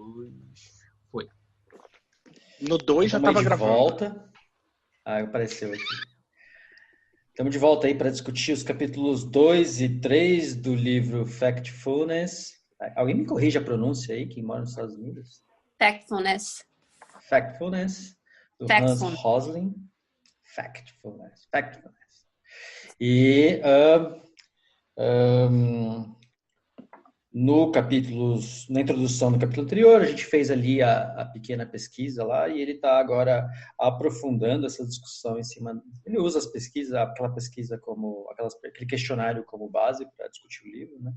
2. Foi. No 2 já estava gravando. Volta. Apareceu aqui. Estamos de volta aí para discutir os capítulos 2 e 3 do livro Factfulness. Alguém me corrige a pronúncia aí, quem mora nos Estados Unidos? Factfulness, do Hans Rosling. Factfulness. E na introdução do capítulo anterior, a gente fez ali a pequena pesquisa lá e ele está agora aprofundando essa discussão em cima. Ele usa as pesquisas, aquela pesquisa como aquele questionário como base para discutir o livro, né?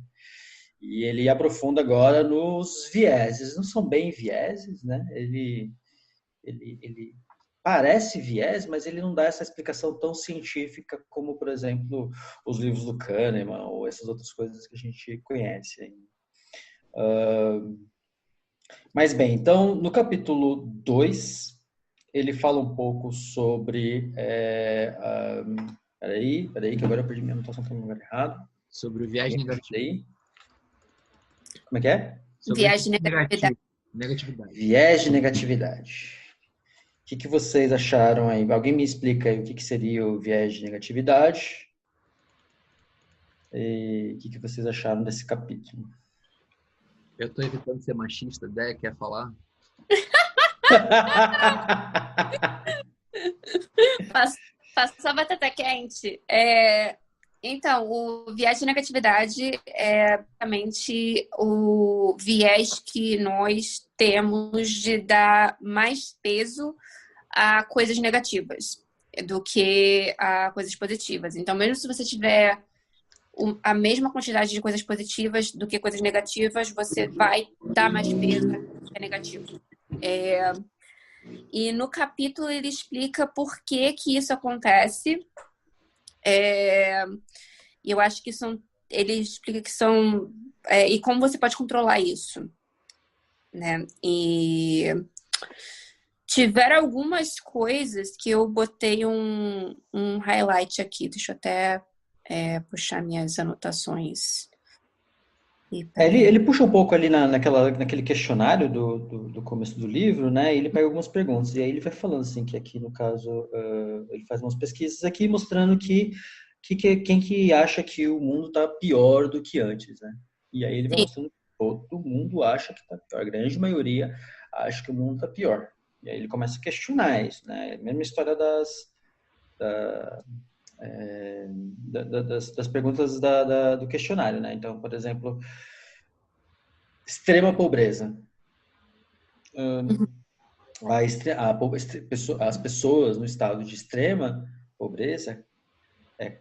E ele aprofunda agora nos vieses. Não são bem vieses, né? Ele parece viés, mas ele não dá essa explicação tão científica como, por exemplo, os livros do Kahneman ou essas outras coisas que a gente conhece. Mas bem, então, no capítulo 2, ele fala um pouco sobre... Peraí, que agora eu perdi minha anotação, está no lugar errado. Sobre o viés negativo. Como é que é? Viés de negatividade. Viés de negatividade. O que vocês acharam aí? Alguém me explica aí o que seria o viés de negatividade? E o que vocês acharam desse capítulo? Eu estou evitando ser machista. Déia, quer falar? Faça batata quente. Então, o viés de negatividade é basicamente o viés que nós temos de dar mais peso a coisas negativas do que a coisas positivas. Então, mesmo se você tiver a mesma quantidade de coisas positivas do que coisas negativas, você vai dar mais peso ao que é negativo. E no capítulo ele explica por que isso acontece. E eu acho que ele explica que são... e como você pode controlar isso, né? E tiveram algumas coisas que eu botei um highlight aqui. Deixa eu até puxar minhas anotações. Ele puxa um pouco ali naquele questionário do começo do livro, né? E ele pega algumas perguntas. E aí ele vai falando assim, que aqui no caso, ele faz umas pesquisas aqui mostrando quem que acha que o mundo está pior do que antes, né? E aí ele vai mostrando que todo mundo acha que está pior. A grande maioria acha que o mundo está pior. E aí ele começa a questionar isso, né? A mesma história das perguntas do questionário, né? Então, por exemplo, extrema pobreza. As pessoas no estado de extrema pobreza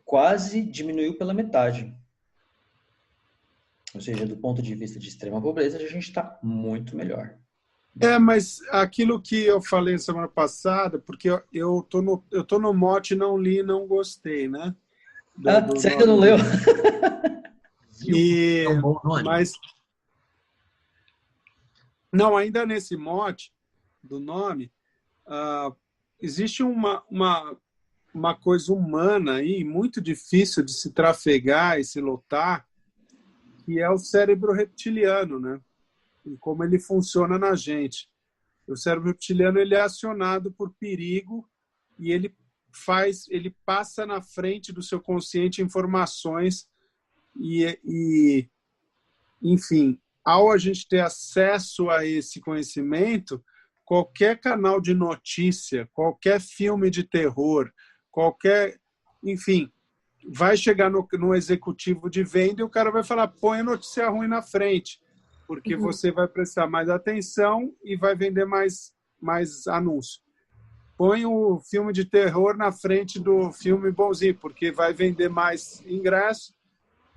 quase diminuiu pela metade. Ou seja, do ponto de vista de extrema pobreza, a gente está muito melhor. Mas aquilo que eu falei semana passada, porque eu tô no mote não li, não gostei, né? Você ainda não leu? Mas não, ainda nesse mote do nome, existe uma coisa humana aí, muito difícil de se trafegar e se lotar, que é o cérebro reptiliano, né? E como ele funciona na gente. O cérebro reptiliano ele é acionado por perigo e ele passa na frente do seu consciente informações enfim, ao a gente ter acesso a esse conhecimento, qualquer canal de notícia, qualquer filme de terror, enfim, vai chegar no executivo de venda e o cara vai falar, põe a notícia ruim na frente, porque você vai prestar mais atenção e vai vender mais anúncio. Põe o filme de terror na frente do filme bonzinho, porque vai vender mais ingresso.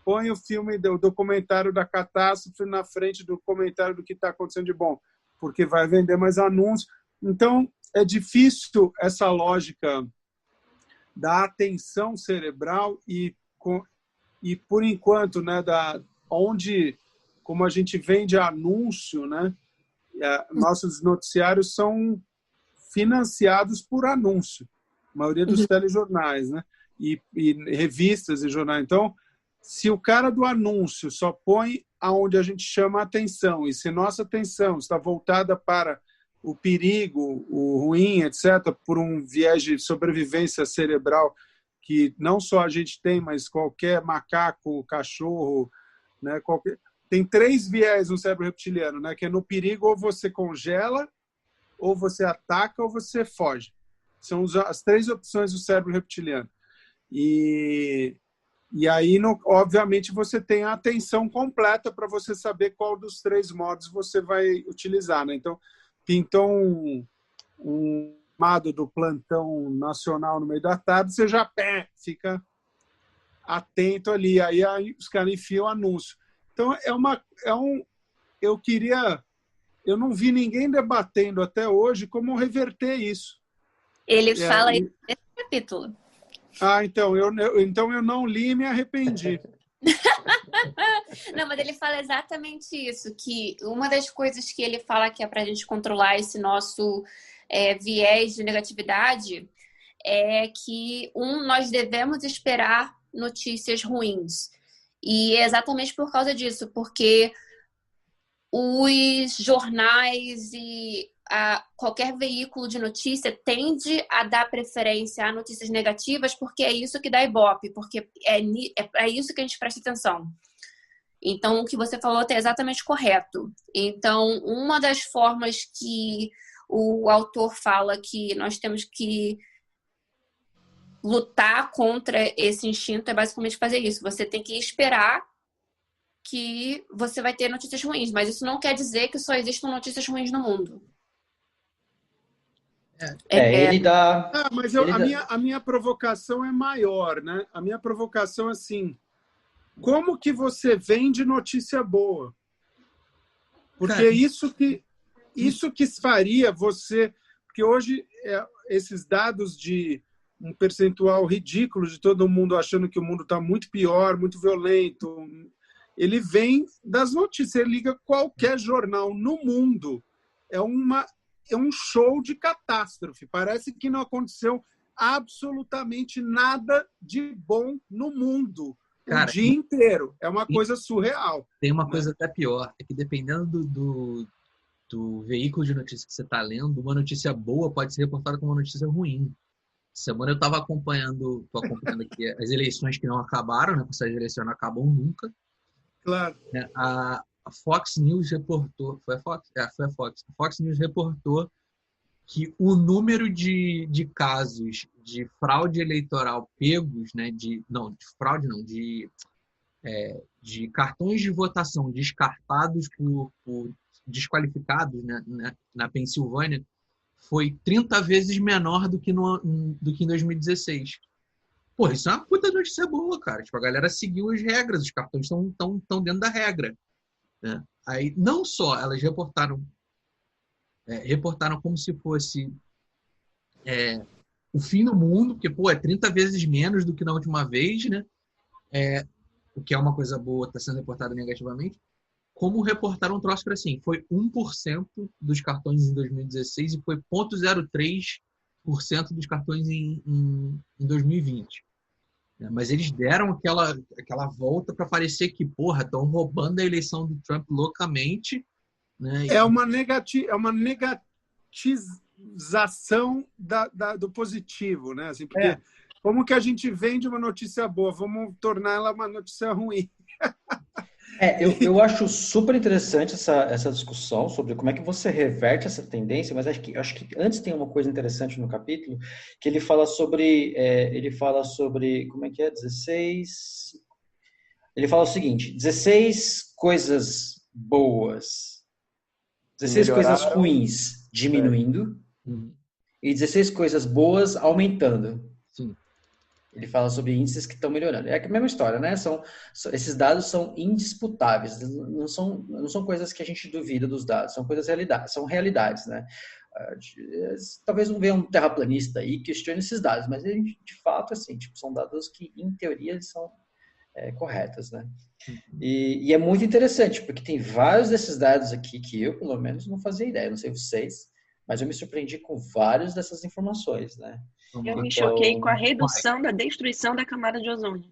Põe o filme do documentário da catástrofe na frente do comentário do que está acontecendo de bom, porque vai vender mais anúncios. Então, é difícil essa lógica da atenção cerebral e por enquanto, né, como a gente vende anúncio, né, nossos noticiários são financiados por anúncio, a maioria dos telejornais, né, e revistas e jornais. Então, se o cara do anúncio só põe aonde a gente chama a atenção. E se nossa atenção está voltada para o perigo, o ruim, etc., por um viés de sobrevivência cerebral que não só a gente tem, mas qualquer macaco, cachorro, né, tem 3 viés no cérebro reptiliano, né, que é no perigo ou você congela, ou você ataca, ou você foge. São as 3 opções do cérebro reptiliano. E aí, obviamente, você tem a atenção completa para você saber qual dos 3 modos você vai utilizar, né? Então, pintou um chamado do plantão nacional no meio da tarde, você já fica atento ali. Aí os caras enfiam o anúncio. Então, eu não vi ninguém debatendo até hoje como reverter isso. Ele fala isso nesse capítulo. Então eu não li e me arrependi. Não, mas ele fala exatamente isso, que uma das coisas que ele fala que é para a gente controlar esse nosso viés de negatividade é que nós devemos esperar notícias ruins. E é exatamente por causa disso, porque os jornais e qualquer veículo de notícia tende a dar preferência a notícias negativas porque é isso que dá ibope, porque é isso que a gente presta atenção. Então, o que você falou é exatamente correto. Então, uma das formas que o autor fala que nós temos que lutar contra esse instinto é basicamente fazer isso. Você tem que esperar que você vai ter notícias ruins, mas isso não quer dizer que só existam notícias ruins no mundo. Ele dá... mas a minha provocação é maior, né? A minha provocação é assim, como que você vende notícia boa? Porque isso que faria você... Porque hoje, esses dados de um percentual ridículo de todo mundo achando que o mundo está muito pior, muito violento, ele vem das notícias. Ele liga qualquer jornal no mundo. É um show de catástrofe. Parece que não aconteceu absolutamente nada de bom no mundo. Cara, o dia inteiro. É uma coisa surreal. Tem uma coisa até pior. É que dependendo do veículo de notícia que você está lendo, uma notícia boa pode ser reportada como uma notícia ruim. Semana eu estava acompanhando aqui as eleições que não acabaram, né? Porque essas eleições não acabam nunca. Claro. A Fox News reportou, foi a Fox? Foi a Fox. A Fox News reportou que o número de casos de fraude eleitoral pegos, né, de cartões de votação descartados por desqualificados, né, na Pensilvânia, foi 30 vezes menor do que em 2016. Porra, isso é uma puta notícia boa, cara. Tipo, a galera seguiu as regras, os cartões estão dentro da regra. Né? Aí, não só elas reportaram como se fosse o fim do mundo, porque, é 30 vezes menos do que na última vez, né? O que é uma coisa boa, está sendo reportado negativamente. Como reportaram um troço para assim, foi 1% dos cartões em 2016 e foi 0,03% dos cartões em 2020. Mas eles deram aquela volta para parecer que, estão roubando a eleição do Trump loucamente. Né? É uma negatização do positivo, né? Assim, porque como que a gente vende uma notícia boa? Vamos tornar ela uma notícia ruim. Eu acho super interessante essa discussão sobre como é que você reverte essa tendência, mas acho que antes tem uma coisa interessante no capítulo, que ele fala sobre como é que é? 16... Ele fala o seguinte, 16 coisas boas, 16 coisas ruins diminuindo e 16 coisas boas aumentando. Sim. Ele fala sobre índices que estão melhorando. É a mesma história, né? Esses dados são indisputáveis. Não são coisas que a gente duvida dos dados. São são realidades, né? Talvez não venha um terraplanista aí que questione esses dados, mas de fato, assim, são dados que, em teoria, eles são corretos, né? E é muito interessante, porque tem vários desses dados aqui que eu, pelo menos, não fazia ideia. Não sei vocês, mas eu me surpreendi com várias dessas informações, né? Eu me choquei com a redução da destruição da camada de ozônio.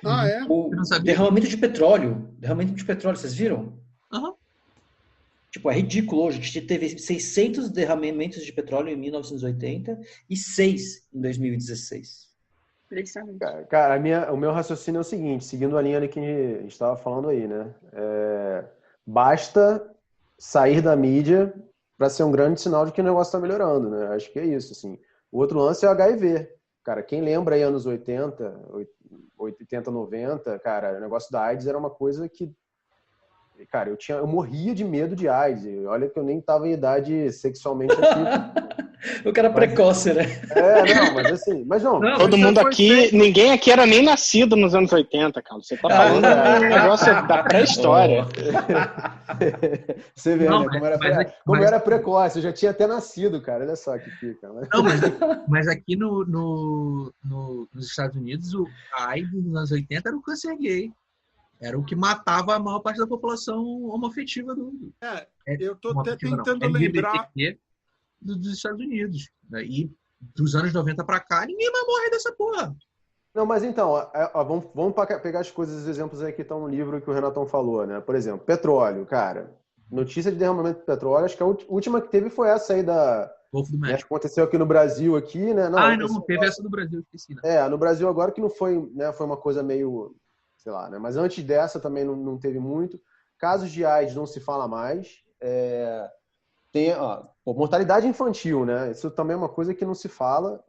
Ah, é? O Você não sabia? derramamento de petróleo. Derramamento de petróleo, vocês viram? Aham. Tipo, é ridículo hoje. A gente teve 600 derramamentos de petróleo em 1980 e 6 em 2016. Impressionante. Cara, o meu raciocínio é o seguinte, seguindo a linha ali que a gente estava falando aí, né? Basta sair da mídia para ser um grande sinal de que o negócio está melhorando, né? Acho que é isso, assim. O outro lance é o HIV. Cara, quem lembra aí anos 80, 90, cara, o negócio da AIDS era uma coisa que, cara, eu morria de medo de AIDS. Olha que eu nem estava em idade sexualmente ativa. O cara precoce, né? Mas não. Todo mundo aqui, ninguém aqui era nem nascido nos anos 80, cara. Você tá falando um negócio da pré-história. Você vê, né? Como era precoce, eu já tinha até nascido, cara. Olha só que fica. Não, mas aqui nos Estados Unidos, a AIDS nos anos 80 era o câncer gay. Era o que matava a maior parte da população homoafetiva eu tô até tentando lembrar dos Estados Unidos. E dos anos 90 para cá, ninguém vai morrer dessa porra. Não, mas então, vamos pegar as coisas, os exemplos aí que estão no livro que o Renatão falou, né? Por exemplo, petróleo, cara. Notícia de derramamento de petróleo, acho que a última que teve foi essa aí da... Golfo do México. Que aconteceu aqui no Brasil, aqui, né? Não teve essa do Brasil, esqueci. Né? No Brasil agora que não foi, né? Foi uma coisa meio, sei lá, né? Mas antes dessa também não teve muito. Casos de AIDS não se fala mais. Tem mortalidade infantil, né? Isso também é uma coisa que não se fala,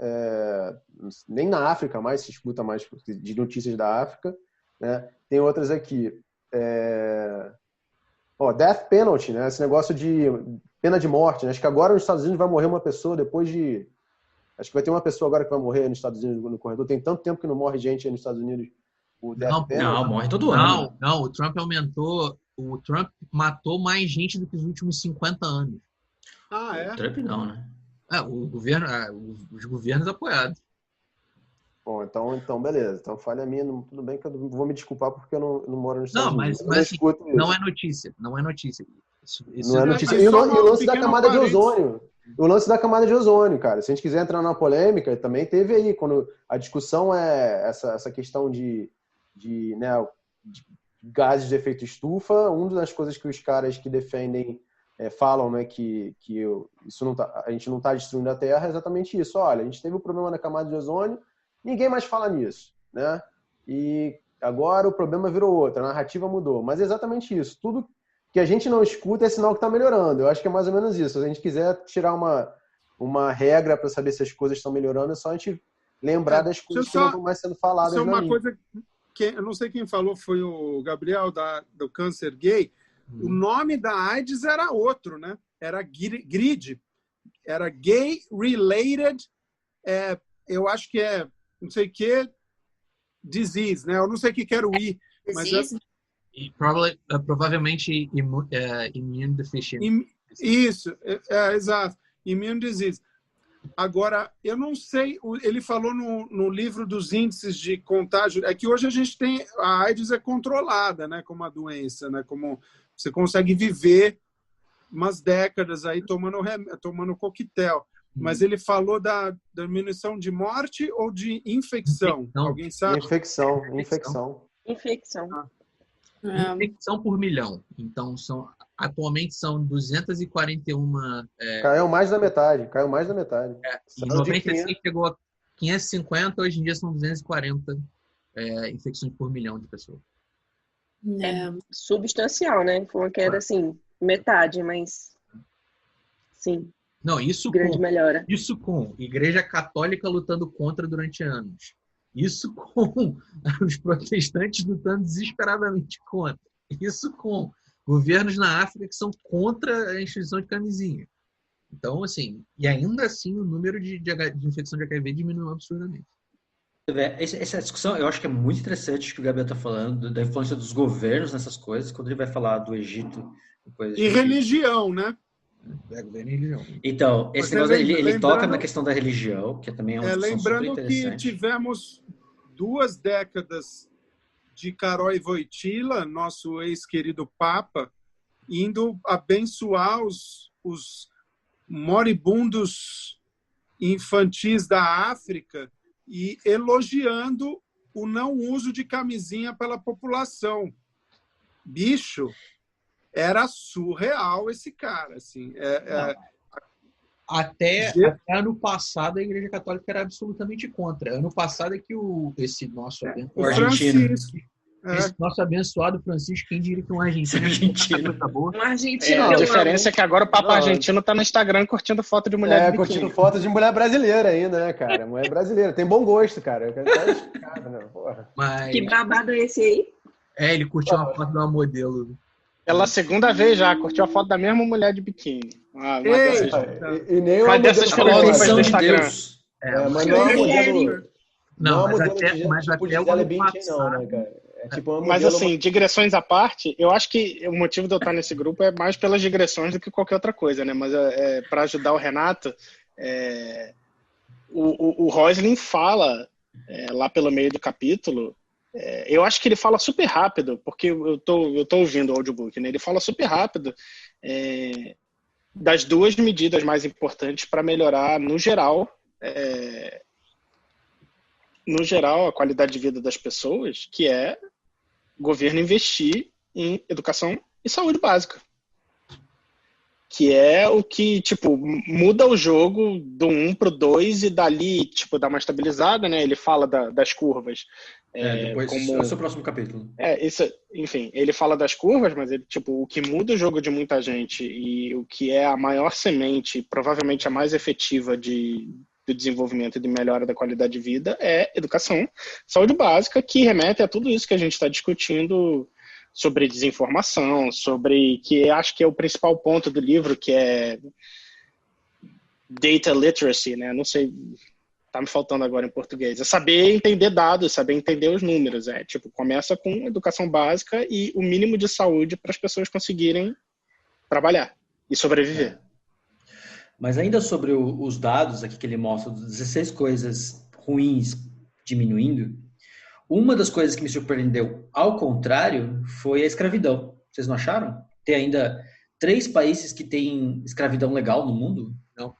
nem na África mais se escuta mais de notícias da África, né? Tem outras aqui, death penalty, né? Esse negócio de pena de morte, né? Acho que agora nos Estados Unidos vai morrer uma pessoa depois de... Acho que vai ter uma pessoa agora que vai morrer nos Estados Unidos no corredor. Tem tanto tempo que não morre gente aí nos Estados Unidos. Não, morre todo ano. Não, o Trump aumentou... O Trump matou mais gente do que os últimos 50 anos. Ah, é? O Trump não, né? O governo, os governos apoiados. Bom, então beleza. Então falha minha, tudo bem que eu vou me desculpar porque eu não moro nos Estados Unidos. Mas assim, não é notícia. Não é notícia. Não é notícia. E o lance da camada de ozônio. O lance da camada de ozônio, cara. Se a gente quiser entrar na polêmica, também teve aí, quando a discussão é essa questão de gases de efeito estufa. Uma das coisas que os caras que defendem falam, né, que a gente não está destruindo a Terra, é exatamente isso. Olha, a gente teve um problema na camada de ozônio, ninguém mais fala nisso, né? E agora o problema virou outro, a narrativa mudou. Mas é exatamente isso. Tudo que a gente não escuta é sinal que está melhorando. Eu acho que é mais ou menos isso. Se a gente quiser tirar uma regra para saber se as coisas estão melhorando, é só a gente lembrar das coisas que não estão mais sendo faladas. Isso é uma coisa que eu não sei quem falou, foi o Gabriel do câncer gay. O nome da AIDS era outro, né? Era GRID. Era Gay Related, eu acho que não sei o que, disease, né? Eu não sei o que era o I. Mas provavelmente immune deficiency. Isso, exato. Immune disease. Agora, eu não sei, ele falou no livro dos índices de contágio, é que hoje a gente tem, a AIDS é controlada, né, como uma doença, né, como você consegue viver umas décadas aí tomando coquetel. Mas ele falou da diminuição de morte ou de infecção? Alguém sabe? Infecção. Infecção por milhão. Então, atualmente são 241... Caiu mais da metade. Em 96 chegou a 550, hoje em dia são 240 infecções por milhão de pessoas. Substancial, né? Foi uma queda, assim, metade, mas... Sim. Não, isso com Igreja Católica lutando contra durante anos. Isso com os protestantes lutando desesperadamente contra. Isso com governos na África que são contra a instituição de camisinha. Então, assim, e ainda assim o número de infecção de HIV diminuiu absurdamente. Essa discussão eu acho que é muito interessante que o Gabriel está falando, da influência dos governos nessas coisas, quando ele vai falar do Egito. E religião, né? Governo e religião. Então, esse negócio ele toca na questão da religião, que também é uma discussão super interessante. Lembrando que tivemos 2 décadas de Karol Wojtyla, nosso ex-querido Papa, indo abençoar os moribundos infantis da África e elogiando o não uso de camisinha pela população. Bicho, era surreal esse cara, assim. Até ano passado a Igreja Católica era absolutamente contra. Ano passado é que esse nosso abençoado Francisco, quem diria que um argentino Um argentino. A diferença é que agora o Papa argentino tá no Instagram curtindo foto de mulher de biquíni. Curtindo foto de mulher brasileira ainda, né, cara? Mulher brasileira. Tem bom gosto, cara. Mas... Que babado é esse aí? Ele curtiu uma foto de uma modelo. Pela segunda vez já, curtiu a foto da mesma mulher de biquíni. E nem uma dessas filósofas do Instagram. Mas não é uma modelo... Não, mas tipo até o Gisele ano Bündchen, passado... não, né, cara? Mas assim, digressões à parte, eu acho que o motivo de eu estar nesse grupo é mais pelas digressões do que qualquer outra coisa, né? Mas para ajudar o Renato, o Roslin fala lá pelo meio do capítulo, eu acho que ele fala super rápido, porque eu tô ouvindo o audiobook, né? Ele fala super rápido das duas medidas mais importantes para melhorar, no geral, a qualidade de vida das pessoas, que é o governo investir em educação e saúde básica. Que é o que, tipo, muda o jogo do 1 pro 2 e dali, tipo, dá uma estabilizada, né? Ele fala das curvas. Depois esse é o próximo capítulo. Enfim, ele fala das curvas, mas ele, tipo, o que muda o jogo de muita gente e o que é a maior semente, provavelmente a mais efetiva do desenvolvimento e de melhora da qualidade de vida é educação, saúde básica, que remete a tudo isso que a gente está discutindo sobre desinformação, sobre que acho que é o principal ponto do livro, que é data literacy, né? Não sei, tá me faltando agora em português. É saber entender dados, saber entender os números. Tipo, começa com educação básica e o mínimo de saúde para as pessoas conseguirem trabalhar e sobreviver. Mas ainda sobre os dados aqui que ele mostra, 16 coisas ruins diminuindo, uma das coisas que me surpreendeu, ao contrário, foi a escravidão. Vocês não acharam? Tem ainda 3 países que têm escravidão legal no mundo? Não.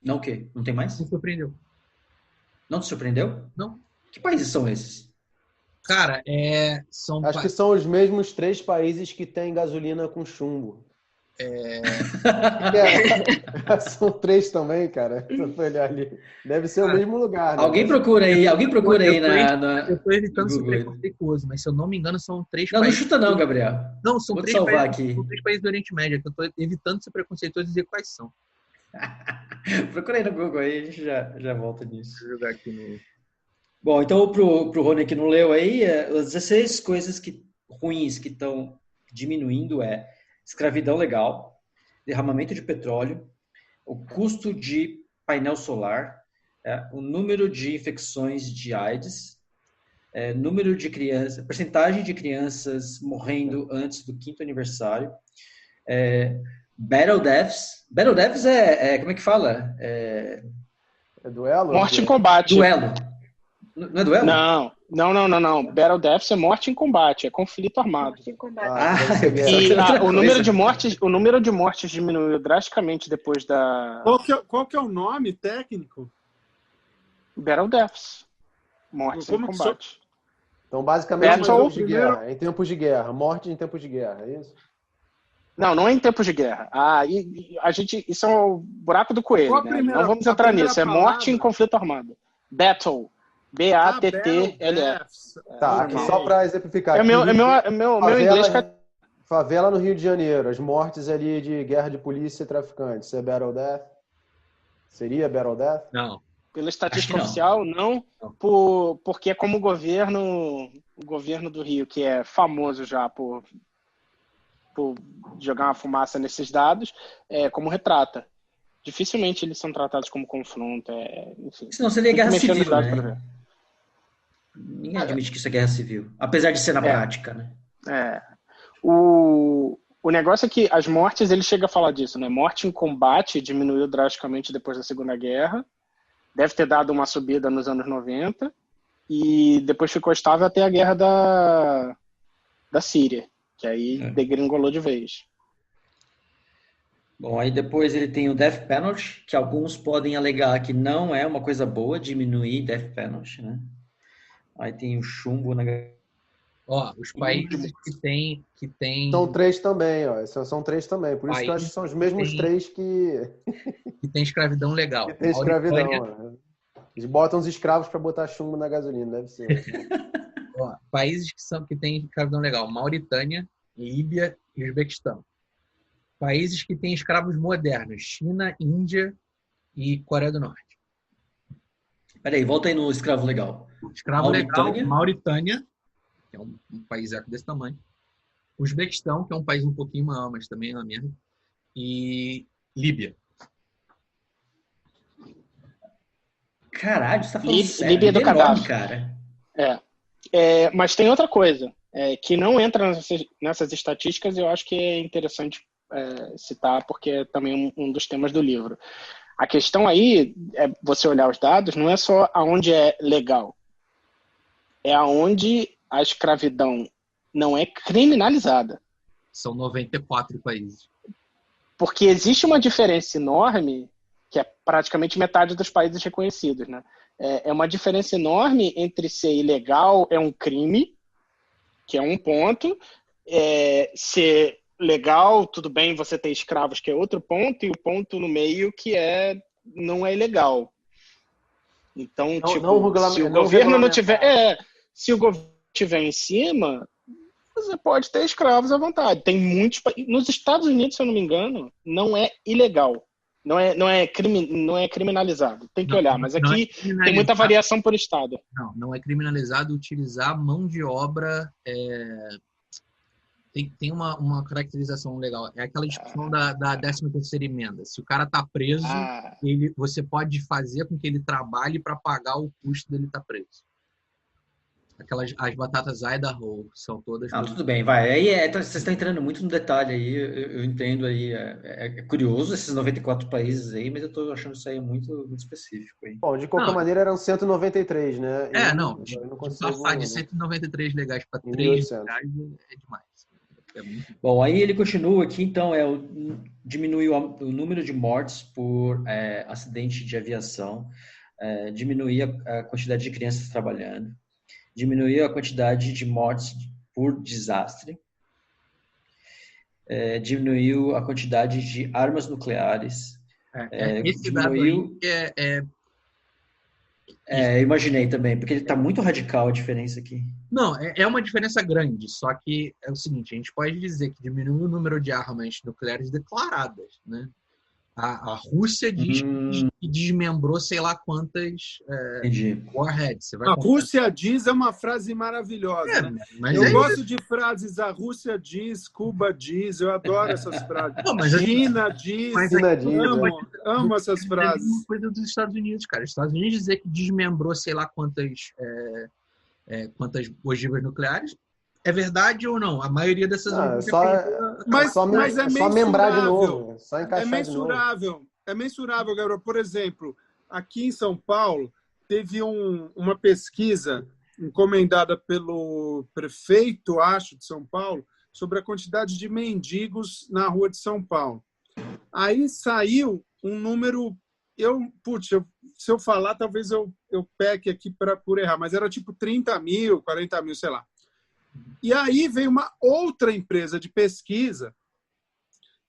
Não o quê? Não tem mais? Me surpreendeu. Não te surpreendeu? Não. Que países são esses? Cara, Acho que são os mesmos 3 países que têm gasolina com chumbo. São 3 também, cara. Se eu olhar ali. Deve ser o mesmo lugar. Né? Alguém procura aí Eu tô evitando ser preconceituoso, mas se eu não me engano, são 3 países. Não chuta não, Gabriel. Não, são 3 países do Oriente Médio, que eu tô evitando ser preconceituoso e dizer quais são. Procura aí no Google aí, a gente já volta nisso. Vou jogar aqui no... Bom, então pro Rony que não leu aí, as 16 coisas ruins que estão diminuindo escravidão legal, derramamento de petróleo, o custo de painel solar, o número de infecções de AIDS, número de crianças, percentagem de crianças morrendo antes do 5º aniversário, Battle Deaths. Battle Deaths como é que fala? É duelo? Morte em combate. Duelo. Não é duelo? Não. Battle Deaths é morte em combate, é conflito armado. Morte em combate. O número de mortes diminuiu drasticamente depois da... Qual que é o nome técnico? Battle Deaths. Mortes em combate. Então, basicamente, em tempos de guerra. Morte em tempos de guerra, é isso? Não é em tempos de guerra. Isso é o buraco do coelho, né? Não vamos entrar nisso. É morte em conflito armado. Battle. B-A-T-T-L-F. Tá, aqui só para exemplificar. Meu inglês... Favela no Rio de Janeiro. As mortes ali de guerra de polícia e traficantes. Isso é Battle Death? Seria Battle Death? Não. Pela estatística oficial, não. Porque é como o governo do Rio, que é famoso já por jogar uma fumaça nesses dados, como retrata. Dificilmente eles são tratados como confronto. Enfim. Senão seria guerra civil, né? Ninguém admite que isso é guerra civil. Apesar de ser na prática, né? O negócio é que as mortes, ele chega a falar disso, né? Morte em combate diminuiu drasticamente depois da Segunda Guerra. Deve ter dado uma subida nos anos 90. E depois ficou estável até a guerra da Síria. Que aí degringolou de vez. Bom, aí depois ele tem o death penalty, que alguns podem alegar que não é uma coisa boa diminuir death penalty, né? Aí tem o chumbo na Ó, os países que tem São 3 também, ó. São 3 também. Por isso que eu acho que são os mesmos 3 que tem escravidão legal. tem escravidão. Ó. Eles botam os escravos para botar chumbo na gasolina, deve ser. Ó, países que têm escravidão legal: Mauritânia, Líbia e Uzbequistão. Países que têm escravos modernos: China, Índia e Coreia do Norte. Peraí, volta aí no escravo legal. Escravo legal, Mauritânia, que é um país desse tamanho. Uzbequistão, que é um país um pouquinho maior, mas também é uma merda. E Líbia. Caralho, você tá falando sério? Líbia do Gaddafi, cara. Mas tem outra coisa que não entra nessas estatísticas e eu acho que é interessante citar, porque é também um dos temas do livro. A questão aí, você olhar os dados, não é só aonde é legal, é aonde a escravidão não é criminalizada. São 94 países. Porque existe uma diferença enorme, que é praticamente metade dos países reconhecidos, né? É uma diferença enorme entre ser ilegal é um crime, que é um ponto, ser legal, tudo bem, você ter escravos, que é outro ponto, e o ponto no meio que não é ilegal. Então, se o governo não tiver... se o governo estiver em cima, você pode ter escravos à vontade. Tem muitos... Nos Estados Unidos, se eu não me engano, não é ilegal. Não é criminalizado. Tem que olhar, mas aqui tem muita variação por estado. Não é criminalizado utilizar mão de obra... Tem uma caracterização legal. É aquela discussão da 13ª emenda. Se o cara está preso, você pode fazer com que ele trabalhe para pagar o custo dele estar preso. As batatas Idaho são todas... Tudo bem, vai. Aí vocês estão entrando muito no detalhe aí, eu entendo aí. É curioso esses 94 países aí, mas eu estou achando isso aí muito, muito específico. Aí. Bom, de qualquer maneira eram 193, né? Eu não consigo... Passar de 193 legais para 3 legais é demais. Bom, aí ele continua aqui, então, diminuiu o número de mortes por acidente de aviação, diminuir a quantidade de crianças trabalhando, diminuir a quantidade de mortes por desastre, diminuiu a quantidade de armas nucleares. Esse diminuiu... eu imaginei também, porque ele está muito radical a diferença aqui. Não, é uma diferença grande, só que é o seguinte, a gente pode dizer que diminuiu o número de armas nucleares declaradas, né? A Rússia diz que desmembrou sei lá quantas warheads. A Rússia diz é uma frase maravilhosa. Né? Eu gosto de frases, a Rússia diz, Cuba diz, eu adoro essas frases. China diz, amo essas frases. É uma coisa dos Estados Unidos, cara. Os Estados Unidos dizer que desmembrou sei lá quantas ogivas nucleares. É verdade ou não? A maioria dessas... Mas é só membrar de novo. Só encaixar de novo. É mensurável, Gabriel. Por exemplo, aqui em São Paulo, teve uma pesquisa encomendada pelo prefeito, acho, de São Paulo, sobre a quantidade de mendigos na rua de São Paulo. Aí saiu um número... se eu falar, talvez eu peque aqui por errar, mas era tipo 30 mil, 40 mil, sei lá. E aí veio uma outra empresa de pesquisa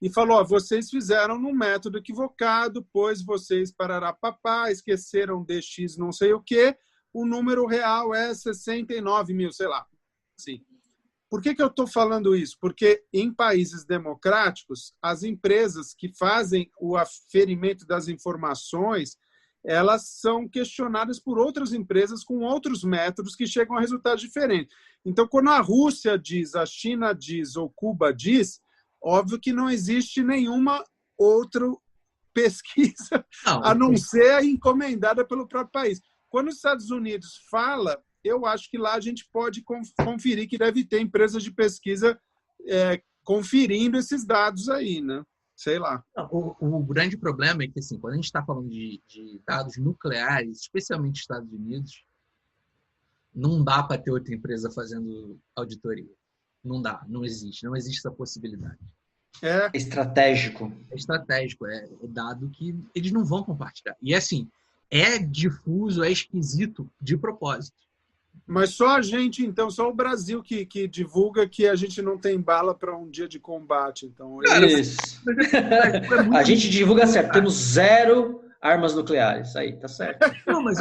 e falou, vocês fizeram num método equivocado, pois vocês, papá, esqueceram de X não sei o quê, o número real é 69 mil, sei lá. Assim. Por que eu estou falando isso? Porque em países democráticos, as empresas que fazem o aferimento das informações, elas são questionadas por outras empresas com outros métodos que chegam a resultados diferentes. Então, quando a Rússia diz, a China diz ou Cuba diz, óbvio que não existe nenhuma outra pesquisa a não ser a encomendada pelo próprio país. Quando os Estados Unidos fala, eu acho que lá a gente pode conferir que deve ter empresas de pesquisa conferindo esses dados aí, né? Sei lá. O grande problema é que, assim, quando a gente está falando de dados nucleares, especialmente nos Estados Unidos, não dá para ter outra empresa fazendo auditoria. Não dá, não existe essa possibilidade. É estratégico. É estratégico, é dado que eles não vão compartilhar. E, assim, é difuso, é esquisito de propósito. Mas só a gente, então, só o Brasil que divulga que a gente não tem bala para um dia de combate. Então, Isso. A gente divulga certo. Temos 0 armas nucleares. Aí, tá certo. Não, mas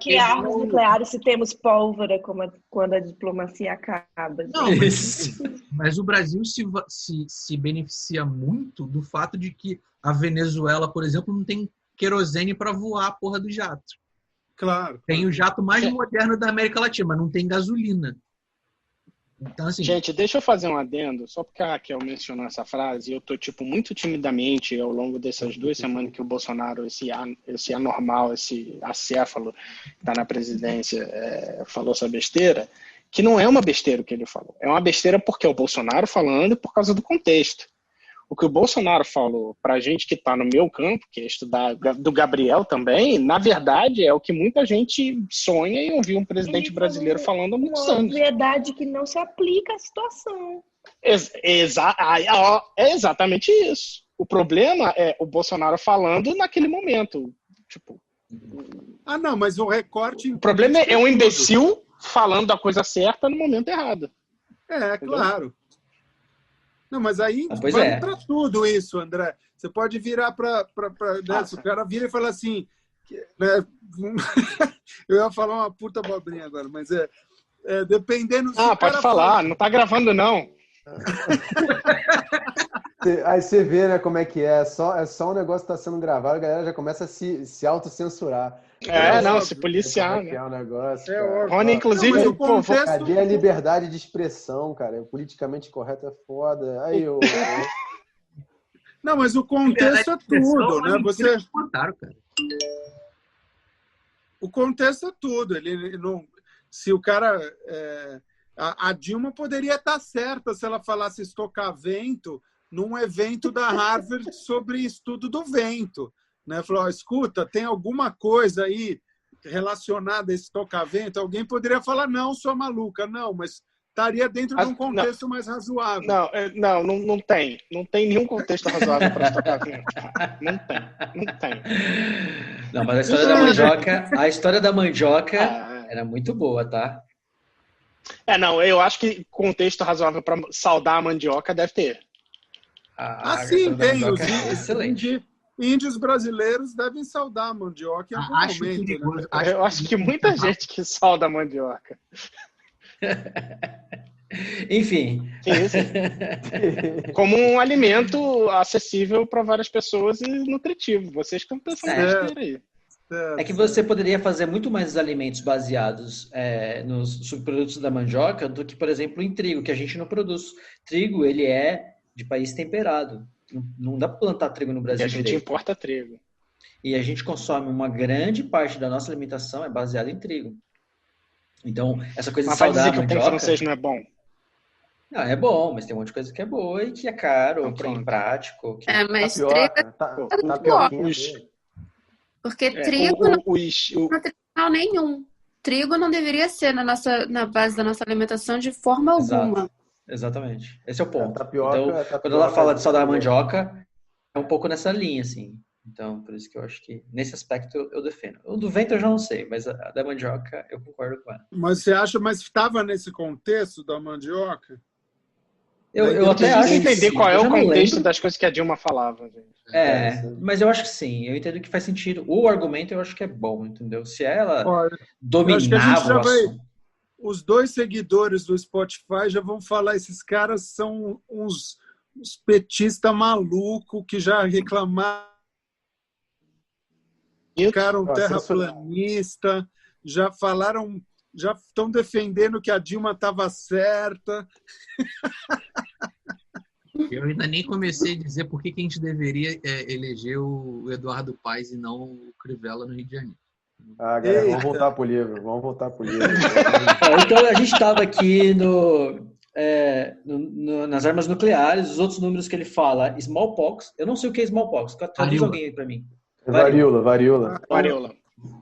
que armas nucleares se temos pólvora quando a diplomacia acaba? Não, mas o Brasil se beneficia muito do fato de que a Venezuela, por exemplo, não tem querosene para voar a porra do jato. Claro. Tem o jato mais moderno da América Latina, mas não tem gasolina. Então, assim... Gente, deixa eu fazer um adendo, só porque a Raquel mencionou essa frase, eu tô, muito timidamente, ao longo dessas 2 semanas que o Bolsonaro, esse anormal, esse acéfalo que está na presidência, falou essa besteira, que não é uma besteira o que ele falou. É uma besteira porque é o Bolsonaro falando e por causa do contexto. O que o Bolsonaro falou para a gente que está no meu campo, que é estudar do Gabriel também, na verdade é o que muita gente sonha em ouvir um presidente brasileiro falando há muitos anos. Uma verdade que não se aplica à situação. É exatamente isso. O problema é o Bolsonaro falando naquele momento. Não, mas o recorte... O problema é um imbecil falando a coisa certa no momento errado. Claro. Não, mas aí vale para tudo isso, André. Você pode virar para o cara vira e fala assim, né? Eu ia falar uma puta abobrinha agora, mas dependendo... Pode falar, não tá gravando não. Aí você vê, né, como é que é. É só um negócio que tá sendo gravado, a galera já começa a se autocensurar. Se policiar, né? É um negócio, Rony, inclusive... Cadê a liberdade de expressão, cara? O politicamente correto é foda. Aí, Não, mas o contexto é tudo, né? O contexto é tudo. Ele não... Se o cara... A Dilma poderia estar certa se ela falasse estocavento num evento da Harvard sobre estudo do vento. Né? Falou, escuta, tem alguma coisa aí relacionada a esse estocavento? Alguém poderia falar, não, sua maluca. Não, mas estaria dentro de um contexto mais razoável. Não tem. Não tem nenhum contexto razoável para estocavento. Não tem. Não, mas a história da mandioca era muito boa, tá? Eu acho que contexto razoável para saudar a mandioca deve ter. Sim, tem. Excelente. Índios brasileiros devem saudar a mandioca em algum momento. Né? Eu acho que muita gente que sauda a mandioca. Enfim. Como um alimento acessível para várias pessoas e nutritivo. Vocês que estão pensando besteira aí. É que você poderia fazer muito mais alimentos baseados nos subprodutos da mandioca do que, por exemplo, em trigo, que a gente não produz. Trigo, ele é de país temperado. Não dá para plantar trigo no Brasil. E a gente importa trigo. E a gente consome uma grande parte da nossa alimentação é baseada em trigo. Então, essa coisa de saudar a mandioca... Mas vai dizer que o pão francês não é bom? Não, é bom, mas tem um monte de coisa que é boa e que é caro, que é imprático. Mas tapioca, trigo porque trigo não tem nutricional nenhum. Trigo não deveria ser na base da nossa alimentação de forma alguma. Exatamente. Esse é o ponto. Tapioca, quando ela fala de saudar a mandioca, é um pouco nessa linha, assim. Então, por isso que eu acho que, nesse aspecto, eu defendo. O do vento eu já não sei, mas a da mandioca eu concordo com ela. Mas você acha, mas estava nesse contexto da mandioca? Eu até acho que entender sim. Qual é o contexto das coisas que a Dilma falava, gente. Mas eu acho que sim. Eu entendo que faz sentido. O argumento eu acho que é bom, entendeu? Se ela dominava o assunto. Os 2 seguidores do Spotify já vão falar, esses caras são uns petistas malucos que já reclamaram, ficaram terraplanista, já falaram, já estão defendendo que a Dilma estava certa. Eu ainda nem comecei a dizer por que a gente deveria eleger o Eduardo Paes e não o Crivella no Rio de Janeiro. Galera, vamos voltar pro livro. Então, a gente estava aqui nas armas nucleares, os outros números que ele fala, smallpox, eu não sei o que é smallpox, traduz alguém aí para mim. Varíola. A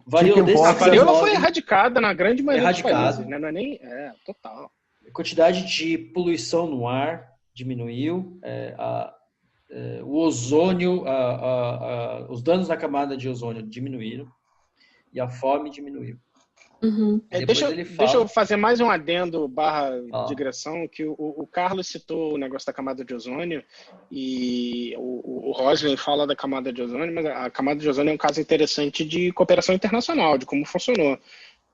varíola foi erradicada na grande maioria dos países, né? Não é nem... total. A quantidade de poluição no ar diminuiu, o ozônio, os danos na camada de ozônio diminuíram e a fome diminuiu. Deixa eu fazer mais um adendo / digressão, que o Carlos citou o negócio da camada de ozônio e o Roslin fala da camada de ozônio, mas a camada de ozônio é um caso interessante de cooperação internacional, de como funcionou.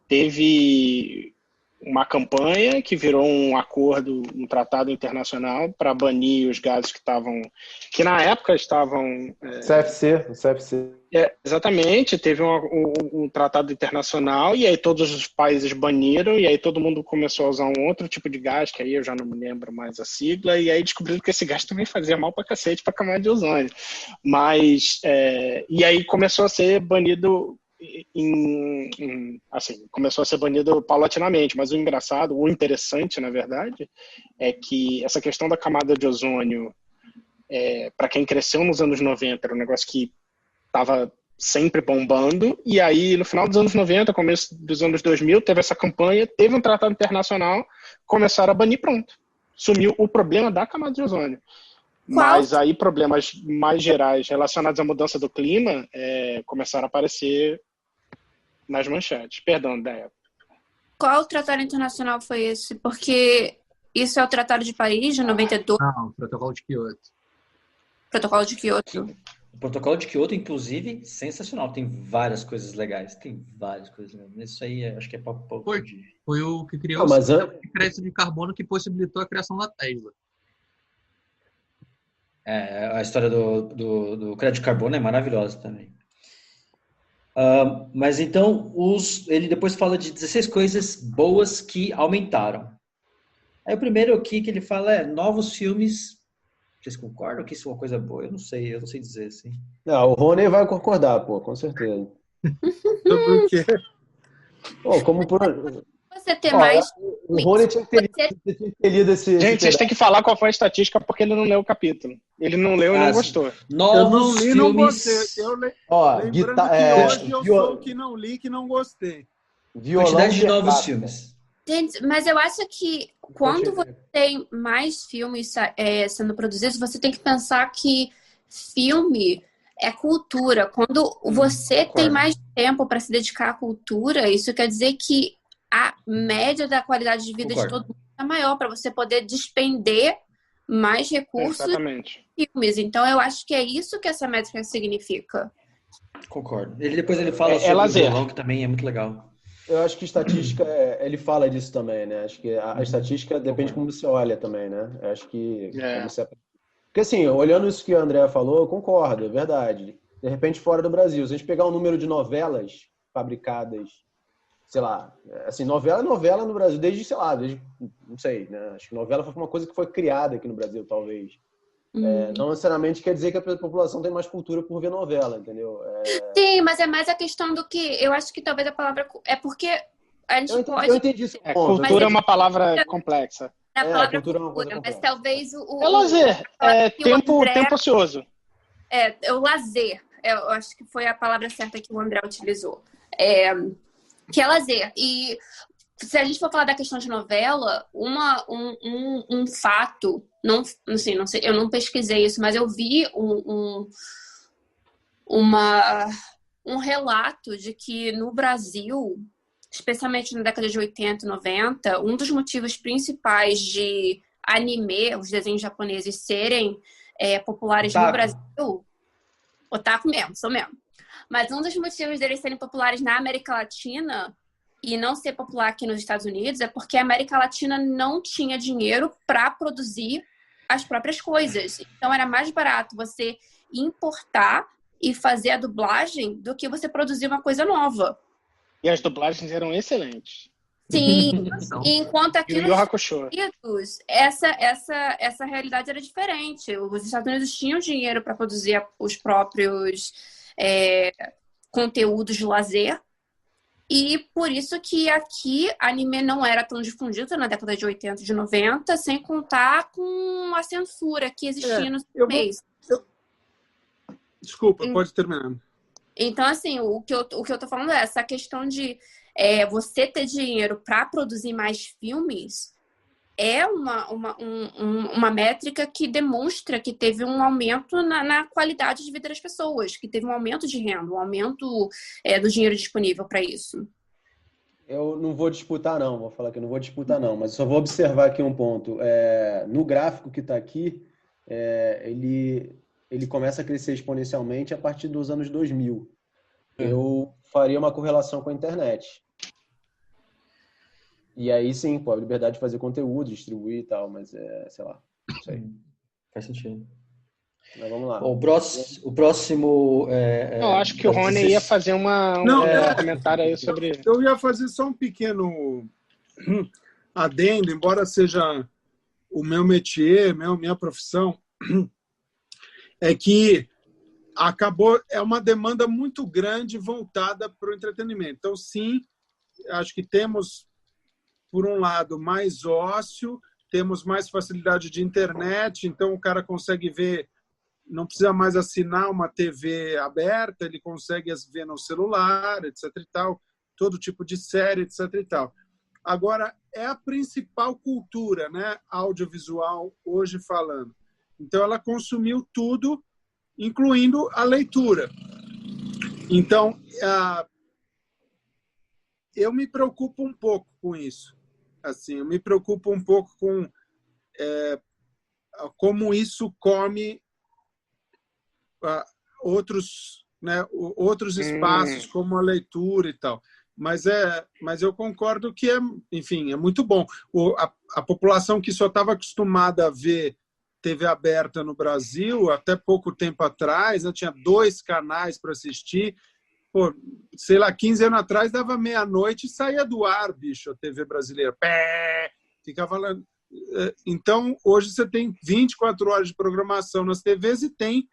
Teve uma campanha que virou um acordo, um tratado internacional para banir os gases que na época estavam... CFC. Exatamente, teve um tratado internacional e aí todos os países baniram e aí todo mundo começou a usar um outro tipo de gás, que aí eu já não me lembro mais a sigla, e aí descobriram que esse gás também fazia mal pra cacete pra camada de ozônio. Mas, e aí começou a ser banido... começou a ser banido paulatinamente, mas o interessante, na verdade, é que essa questão da camada de ozônio, para quem cresceu nos anos 90, era um negócio que estava sempre bombando, e aí no final dos anos 90, começo dos anos 2000, teve essa campanha, teve um tratado internacional, começaram a banir, pronto. Sumiu o problema da camada de ozônio. Mas aí problemas mais gerais relacionados à mudança do clima começaram a aparecer nas manchetes. Perdão, Déia. Qual tratado internacional foi esse? Porque isso é o Tratado de Paris, de 92? Não, o Protocolo de Kyoto. Protocolo de Kyoto. O Protocolo de Kyoto, inclusive, sensacional. Tem várias coisas legais. Isso aí, acho que é papo. Foi o que criou o crédito de carbono que possibilitou a criação da Tesla. A história do crédito de carbono é maravilhosa também. Mas então, ele depois fala de 16 coisas boas que aumentaram. Aí o primeiro aqui que ele fala é novos filmes. Vocês concordam que isso é uma coisa boa? Eu não sei dizer assim. Não, o Rony vai concordar, com certeza. Por quê? Como por... Você ter mais... O Rony tinha que ter lido esse... Gente, vocês têm que falar qual foi a estatística, porque ele não leu o capítulo. Ele não leu e não gostou. Novos eu não li, filmes... não gostei. Lembrando que hoje eu sou o que não li, que não gostei. Quantidade de novos filmes. Gente, mas eu acho que quando você tem mais filmes sendo produzidos, você tem que pensar que filme é cultura. Quando você tem mais tempo para se dedicar à cultura, isso quer dizer que a média da qualidade de vida de todo mundo é maior, para você poder despender mais recursos em filmes. Então, eu acho que é isso que essa métrica significa. Concordo. Depois ele fala sobre o violão, que também é muito legal. Eu acho que estatística, ele fala disso também, né? Acho que a estatística depende de como você olha também, né? Eu acho que... Porque assim, olhando isso que o André falou, eu concordo, é verdade. De repente, fora do Brasil, se a gente pegar o número de novelas fabricadas, sei lá, assim, novela no Brasil, desde, não sei, né? Acho que novela foi uma coisa que foi criada aqui no Brasil, talvez. Não necessariamente quer dizer que a população tem mais cultura por ver novela, entendeu? Sim, mas é mais a questão do que... Eu acho que talvez a palavra... É porque a gente pode... Eu entendi esse ponto. Cultura é uma palavra complexa. A palavra cultura, mas talvez o... É lazer, tempo ocioso. O lazer. Eu acho que foi a palavra certa que o André utilizou. Que é lazer. E se a gente for falar da questão de novela, um fato, não sei, eu não pesquisei isso, mas eu vi um relato de que no Brasil, especialmente na década de 80 e 90, um dos motivos principais de anime, os desenhos japoneses, serem populares no Brasil... Otaku mesmo, sou mesmo. Mas um dos motivos deles serem populares na América Latina e não ser popular aqui nos Estados Unidos é porque a América Latina não tinha dinheiro para produzir as próprias coisas. Então era mais barato você importar e fazer a dublagem do que você produzir uma coisa nova. E as dublagens eram excelentes. Sim, enquanto aqui nos Estados Unidos, essa realidade era diferente. Os Estados Unidos tinham dinheiro para produzir os próprios conteúdos de lazer. E por isso que aqui anime não era tão difundido na década de 80 e de 90, sem contar com a censura que existia no mês. Desculpa, pode terminar. Então, assim, o que eu tô falando é essa questão de você ter dinheiro para produzir mais filmes é uma métrica que demonstra que teve um aumento na qualidade de vida das pessoas, que teve um aumento de renda, um aumento do dinheiro disponível para isso. Eu não vou disputar, não. Vou falar que eu não vou disputar, não. Mas só vou observar aqui um ponto. No gráfico que está aqui, ele começa a crescer exponencialmente a partir dos anos 2000. Eu faria uma correlação com a internet. E aí, sim, pô, a liberdade de fazer conteúdo, distribuir e tal, mas sei lá, não sei. Faz sentido. Mas vamos lá. Bom, o próximo... Eu acho que o Rony ia fazer um comentário aí sobre... Eu ia fazer só um pequeno adendo, embora seja o meu métier, minha profissão, é que é uma demanda muito grande voltada para o entretenimento. Então, sim, acho que temos, por um lado, mais ócio, temos mais facilidade de internet, então o cara consegue ver, não precisa mais assinar uma TV aberta, ele consegue ver no celular, etc. e tal, todo tipo de série, etc. e tal. Agora, é a principal cultura, né, audiovisual, hoje falando. Então, ela consumiu tudo, incluindo a leitura. Então, eu me preocupo um pouco com isso. Assim, eu me preocupo um pouco com como isso come outros espaços, como a leitura e tal. Mas eu concordo que enfim, é muito bom. A população que só estava acostumada a ver TV aberta no Brasil, até pouco tempo atrás, né, tinha 2 canais para assistir. Pô, sei lá, 15 anos atrás, dava meia-noite e saía do ar, bicho, a TV brasileira. Ficava lá. Então, hoje você tem 24 horas de programação nas TVs e tem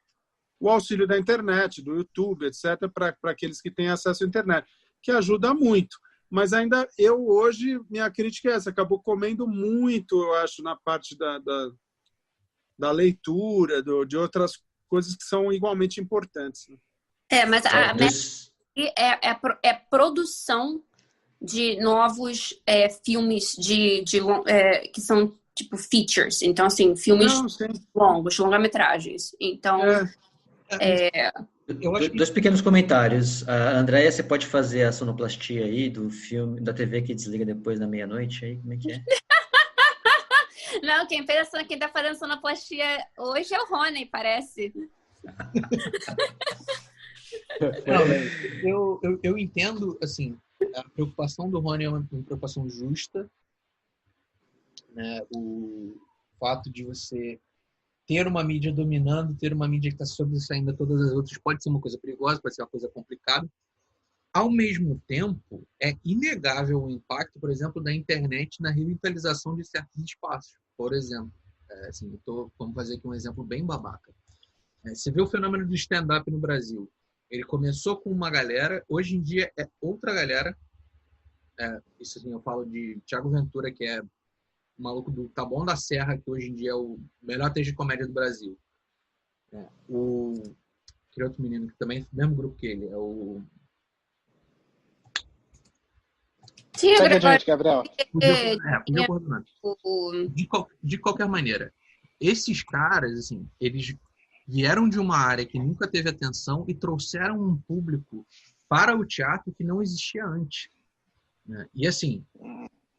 o auxílio da internet, do YouTube, etc., para aqueles que têm acesso à internet, que ajuda muito. Mas ainda hoje, minha crítica é essa, acabou comendo muito, eu acho, na parte da leitura, de outras coisas que são igualmente importantes. Mas a é produção de novos filmes que são tipo features. Então, assim, filmes longos, longa-metragens. Então, eu acho que... 2 pequenos comentários. Andréia, você pode fazer a sonoplastia aí do filme, da TV que desliga depois da meia-noite aí? Como é que é? Não, quem tá fazendo sonoplastia hoje é o Rony, parece. Não, eu entendo, assim, a preocupação do Rony é uma preocupação justa, né? O fato de você ter uma mídia dominando, ter uma mídia que está sobressaindo a todas as outras, pode ser uma coisa perigosa, pode ser uma coisa complicada. Ao mesmo tempo, é inegável o impacto, por exemplo, da internet na revitalização de certos espaços. Por exemplo, assim, vamos fazer aqui um exemplo bem babaca. Você vê o fenômeno do stand-up no Brasil. Ele começou com uma galera, hoje em dia é outra galera. Isso assim, eu falo de Thiago Ventura, que é o maluco do Taboão da Serra, que hoje em dia é o melhor atriz de comédia do Brasil. Aquele outro menino que também é do mesmo grupo que ele, é o... Segue adiante, Gabriel. De qualquer maneira, esses caras, assim, eles vieram de uma área que nunca teve atenção e trouxeram um público para o teatro que não existia antes, né? E assim,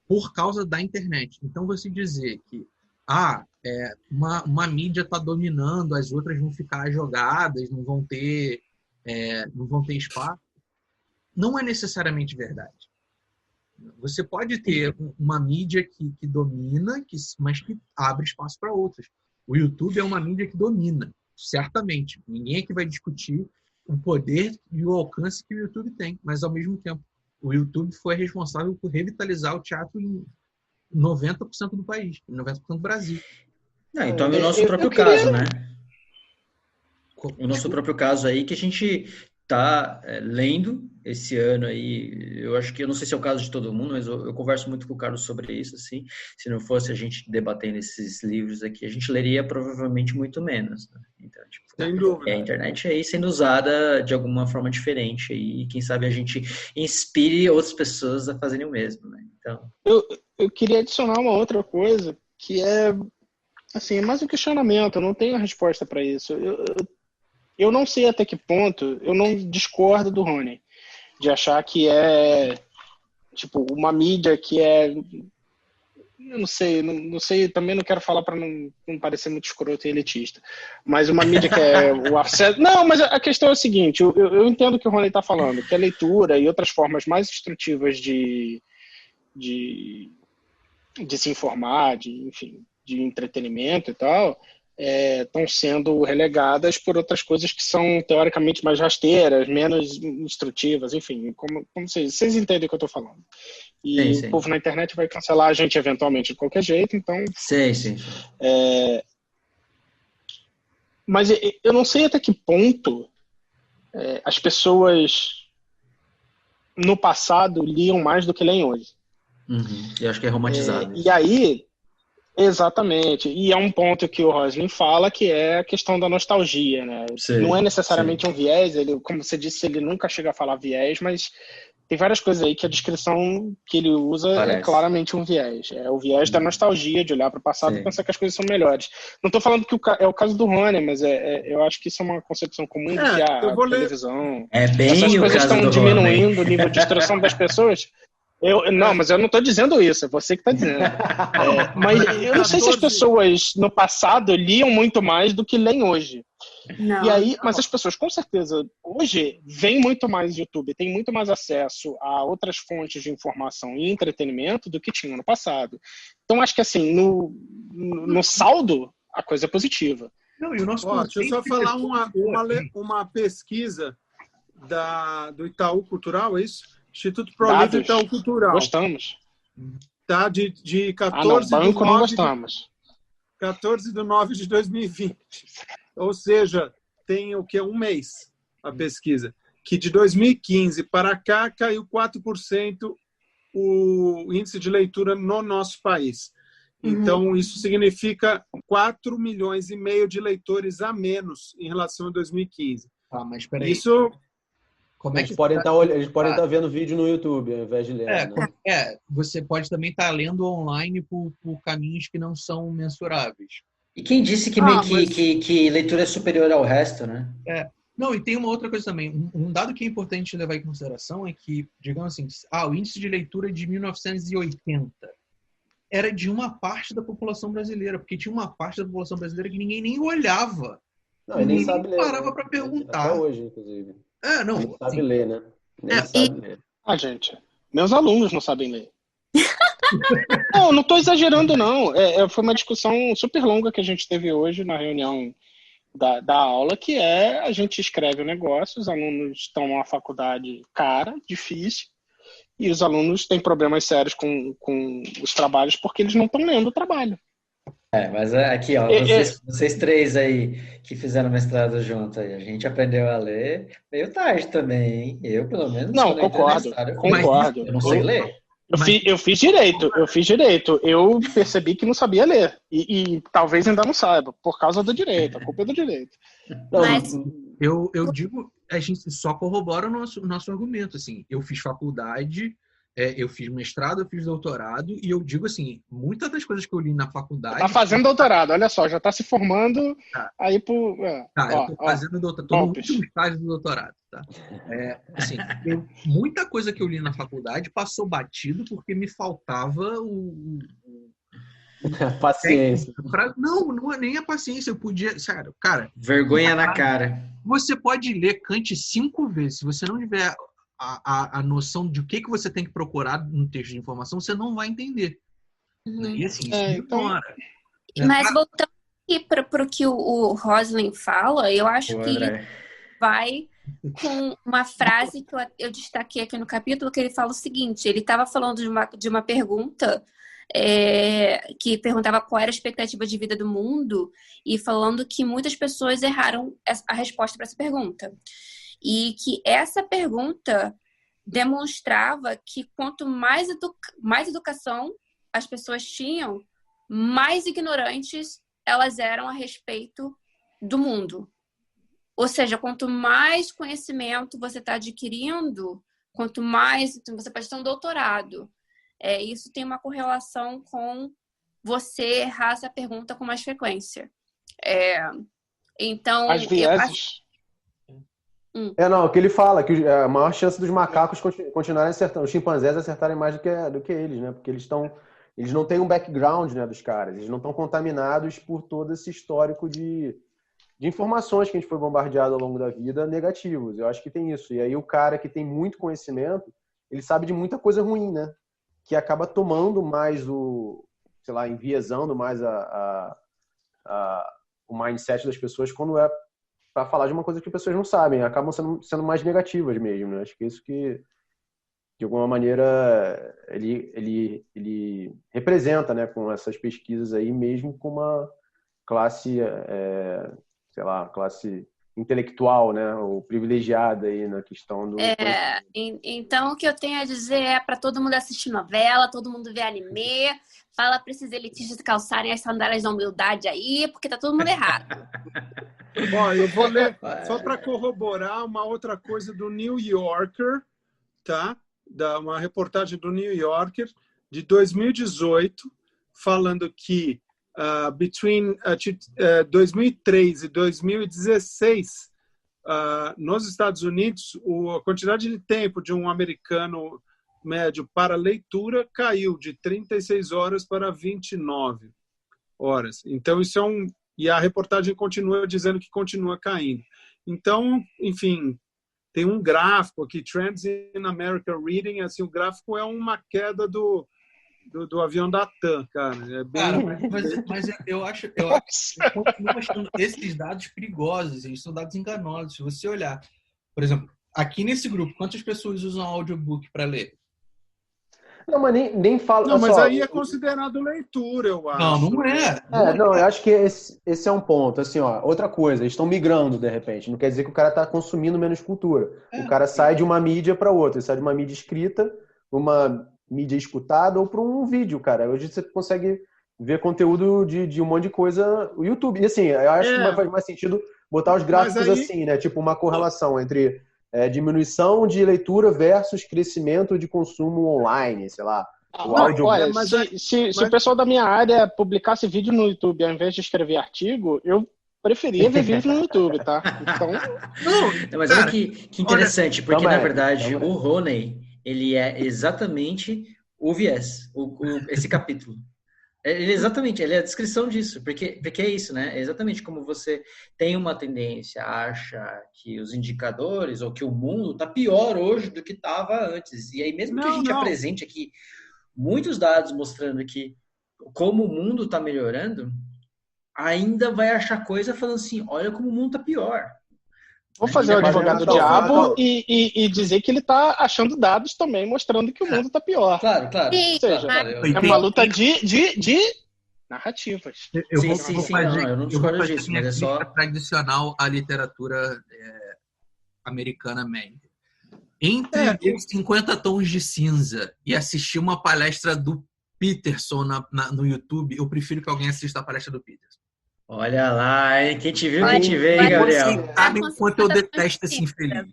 por causa da internet. Então, você dizer que uma mídia está dominando, as outras vão ficar jogadas, não vão ter espaço, não é necessariamente verdade. Você pode ter uma mídia que domina, mas que abre espaço para outras. O YouTube é uma mídia que domina, certamente. Ninguém aqui vai discutir o poder e o alcance que o YouTube tem, mas, ao mesmo tempo, o YouTube foi responsável por revitalizar o teatro em 90% do país, em 90% do Brasil. Então é o nosso próprio caso, né? O nosso próprio caso aí, que a gente está lendo esse ano aí. Eu acho que, eu não sei se é o caso de todo mundo, mas eu converso muito com o Carlos sobre isso, assim. Se não fosse a gente debatendo esses livros aqui, a gente leria provavelmente muito menos, né? Então, tipo, sem dúvida. A internet aí sendo usada de alguma forma diferente e quem sabe a gente inspire outras pessoas a fazerem o mesmo, né? Então... Eu queria adicionar uma outra coisa, que é, assim, mais um questionamento. Eu não tenho a resposta para isso. Eu não sei até que ponto, eu não discordo do Rony, de achar que tipo, uma mídia que é... Eu não sei, também não quero falar para não parecer muito escroto e elitista, mas uma mídia que é o acesso... Não, mas a questão é o seguinte, eu entendo o que o Rony está falando, que a leitura e outras formas mais instrutivas de se informar, enfim, de entretenimento e tal, estão sendo relegadas por outras coisas que são teoricamente mais rasteiras, menos instrutivas, enfim, como vocês entendem o que eu estou falando. E sim. O povo na internet vai cancelar a gente eventualmente de qualquer jeito, então... Sim. Mas eu não sei até que ponto as pessoas no passado liam mais do que leem hoje. Eu acho que é romantizado. E aí, exatamente. E é um ponto que o Roslin fala, que é a questão da nostalgia, né? Não é necessariamente um viés, como você disse, ele nunca chega a falar viés, mas tem várias coisas aí que a descrição que ele usa é claramente um viés. É o viés da nostalgia, de olhar para o passado e pensar que as coisas são melhores. Não estou falando que é o caso do Rony, mas eu acho que isso é uma concepção comum de que a televisão... essas coisas estão diminuindo o nível de instrução das pessoas. Não, mas eu não estou dizendo isso, é você que está dizendo. Mas eu não sei se as pessoas no passado liam muito mais do que leem hoje. Não. E aí, mas as pessoas, com certeza, hoje veem muito mais YouTube, têm muito mais acesso a outras fontes de informação e entretenimento do que tinham no passado. Então, acho que assim, no saldo, a coisa é positiva. Não, e o nosso deixa eu só falar uma pesquisa do Itaú Cultural, é isso? Instituto ProLive Itaú Cultural. Gostamos. Tá, de 14 banco não gostamos. 14/9 de 2020. Ou seja, tem o que? Um mês a pesquisa. Que de 2015 para cá caiu 4% o índice de leitura no nosso país. Então, isso significa 4,5 milhões de leitores a menos em relação a 2015. Mas peraí. Isso... Eles podem estar vendo vídeo no YouTube ao invés de ler. Você pode também estar lendo online por caminhos que não são mensuráveis. E quem disse que leitura é superior ao resto, né? Não, e tem uma outra coisa também. Um dado que é importante levar em consideração é que, digamos assim, o índice de leitura de 1980 era de uma parte da população brasileira, porque tinha uma parte da população brasileira que ninguém nem olhava. Não, nem sabe ler. Parava para perguntar. Até hoje, inclusive. Não. Nem sabe ler, né? Nem sabe ler. Gente, meus alunos não sabem ler. Não estou exagerando, não. Foi uma discussão super longa que a gente teve hoje na reunião da aula, que a gente escreve o negócio, os alunos estão numa faculdade cara, difícil, e os alunos têm problemas sérios com os trabalhos porque eles não estão lendo o trabalho. Mas aqui, ó, vocês três aí que fizeram mestrado junto aí, a gente aprendeu a ler meio tarde também, hein? Eu, pelo menos, não, concordo. Eu não sei ler. Eu fiz direito. Eu percebi que não sabia ler. E talvez ainda não saiba, por causa do direito. A culpa é do direito. Mas... Eu digo, a gente só corrobora o nosso argumento. Assim, eu fiz faculdade, eu fiz mestrado, eu fiz doutorado, e eu digo assim, muitas das coisas que eu li na faculdade... Tá fazendo doutorado, olha só, já tá se formando aí por... eu tô fazendo doutorado, tô no último estágio do doutorado, tá? Assim, muita coisa que eu li na faculdade passou batido porque me faltava paciência. Não é nem a paciência, eu podia... Sério, cara... Vergonha na cara. Você pode ler Kant 5 vezes, se você não tiver... A noção de o que você tem que procurar no texto de informação, você não vai entender. E assim, isso demora. Mas voltando aqui para o que o Roslin fala, eu acho que ele vai com uma frase que eu destaquei aqui no capítulo, que ele fala o seguinte, ele estava falando de uma pergunta que perguntava qual era a expectativa de vida do mundo e falando que muitas pessoas erraram a resposta para essa pergunta. E que essa pergunta demonstrava que quanto mais educação as pessoas tinham, mais ignorantes elas eram a respeito do mundo. Ou seja, quanto mais conhecimento você está adquirindo, quanto mais você pode ter um doutorado. Isso tem uma correlação com você errar essa pergunta com mais frequência. Então, as vieses. Não, o que ele fala, que a maior chance dos macacos continuarem acertando, os chimpanzés acertarem mais do que eles, né? Porque eles não têm um background, né, dos caras, eles não estão contaminados por todo esse histórico de informações que a gente foi bombardeado ao longo da vida negativos. Eu acho que tem isso. E aí o cara que tem muito conhecimento, ele sabe de muita coisa ruim, né? Que acaba tomando mais sei lá, enviesando mais o mindset das pessoas quando é para falar de uma coisa que as pessoas não sabem, acabam sendo mais negativas mesmo, né? Acho que isso que, de alguma maneira, ele representa, né, com essas pesquisas aí, mesmo com uma classe, sei lá, classe intelectual, né, ou privilegiada aí na questão do... Então, o que eu tenho a dizer é para todo mundo assistir novela, todo mundo ver anime, fala para esses elitistas calçarem as sandálias da humildade aí, porque tá todo mundo errado. Bom, eu vou ler, só para corroborar, uma outra coisa do New Yorker, tá? Uma reportagem do New Yorker de 2018, falando que between 2003 e 2016, nos Estados Unidos, a quantidade de tempo de um americano médio para leitura caiu de 36 horas para 29 horas. Então, isso e a reportagem continua dizendo que continua caindo. Então, enfim, tem um gráfico aqui, Trends in America Reading, assim, o gráfico é uma queda do avião da TAM, cara. É bem... Cara, mas eu continuo achando esses dados perigosos, eles são dados enganosos. Se você olhar, por exemplo, aqui nesse grupo, quantas pessoas usam audiobook para ler? Não, mas nem fala... Não, mas aí é considerado leitura, eu acho. Não é. Não, eu acho que esse é um ponto. Assim, ó, outra coisa, eles estão migrando, de repente. Não quer dizer que o cara está consumindo menos cultura. O cara sai de uma mídia para outra. Ele sai de uma mídia escrita, uma mídia escutada ou para um vídeo, cara. Hoje você consegue ver conteúdo de um monte de coisa no YouTube. E assim, eu acho que faz mais sentido botar os gráficos assim, né? Tipo uma correlação entre diminuição de leitura versus crescimento de consumo online, sei lá. Olha, se o pessoal da minha área publicasse vídeo no YouTube ao invés de escrever artigo, eu preferia ver vídeo no YouTube, tá? Então... Não, mas olha que interessante, porque na verdade o Roney, ele é exatamente o viés, esse capítulo. Ele é a descrição disso, porque é isso, né? É exatamente como você tem uma tendência a achar que os indicadores ou que o mundo está pior hoje do que estava antes. E aí, mesmo que a gente apresente aqui muitos dados mostrando que como o mundo está melhorando, ainda vai achar coisa falando assim, olha como o mundo está pior. Vou fazer o advogado do diabo e dizer que ele está achando dados também mostrando que o mundo está pior. Claro. Ou seja, é uma luta de narrativas. Eu não discordo disso, mas é só tradicional à literatura americana média. Entre os 50 tons de cinza e assistir uma palestra do Peterson no YouTube, eu prefiro que alguém assista a palestra do Peterson. Olha lá, hein? Quem te viu, quem te vê, hein, Gabriel? Vocês sabem o quanto eu detesto esse infeliz.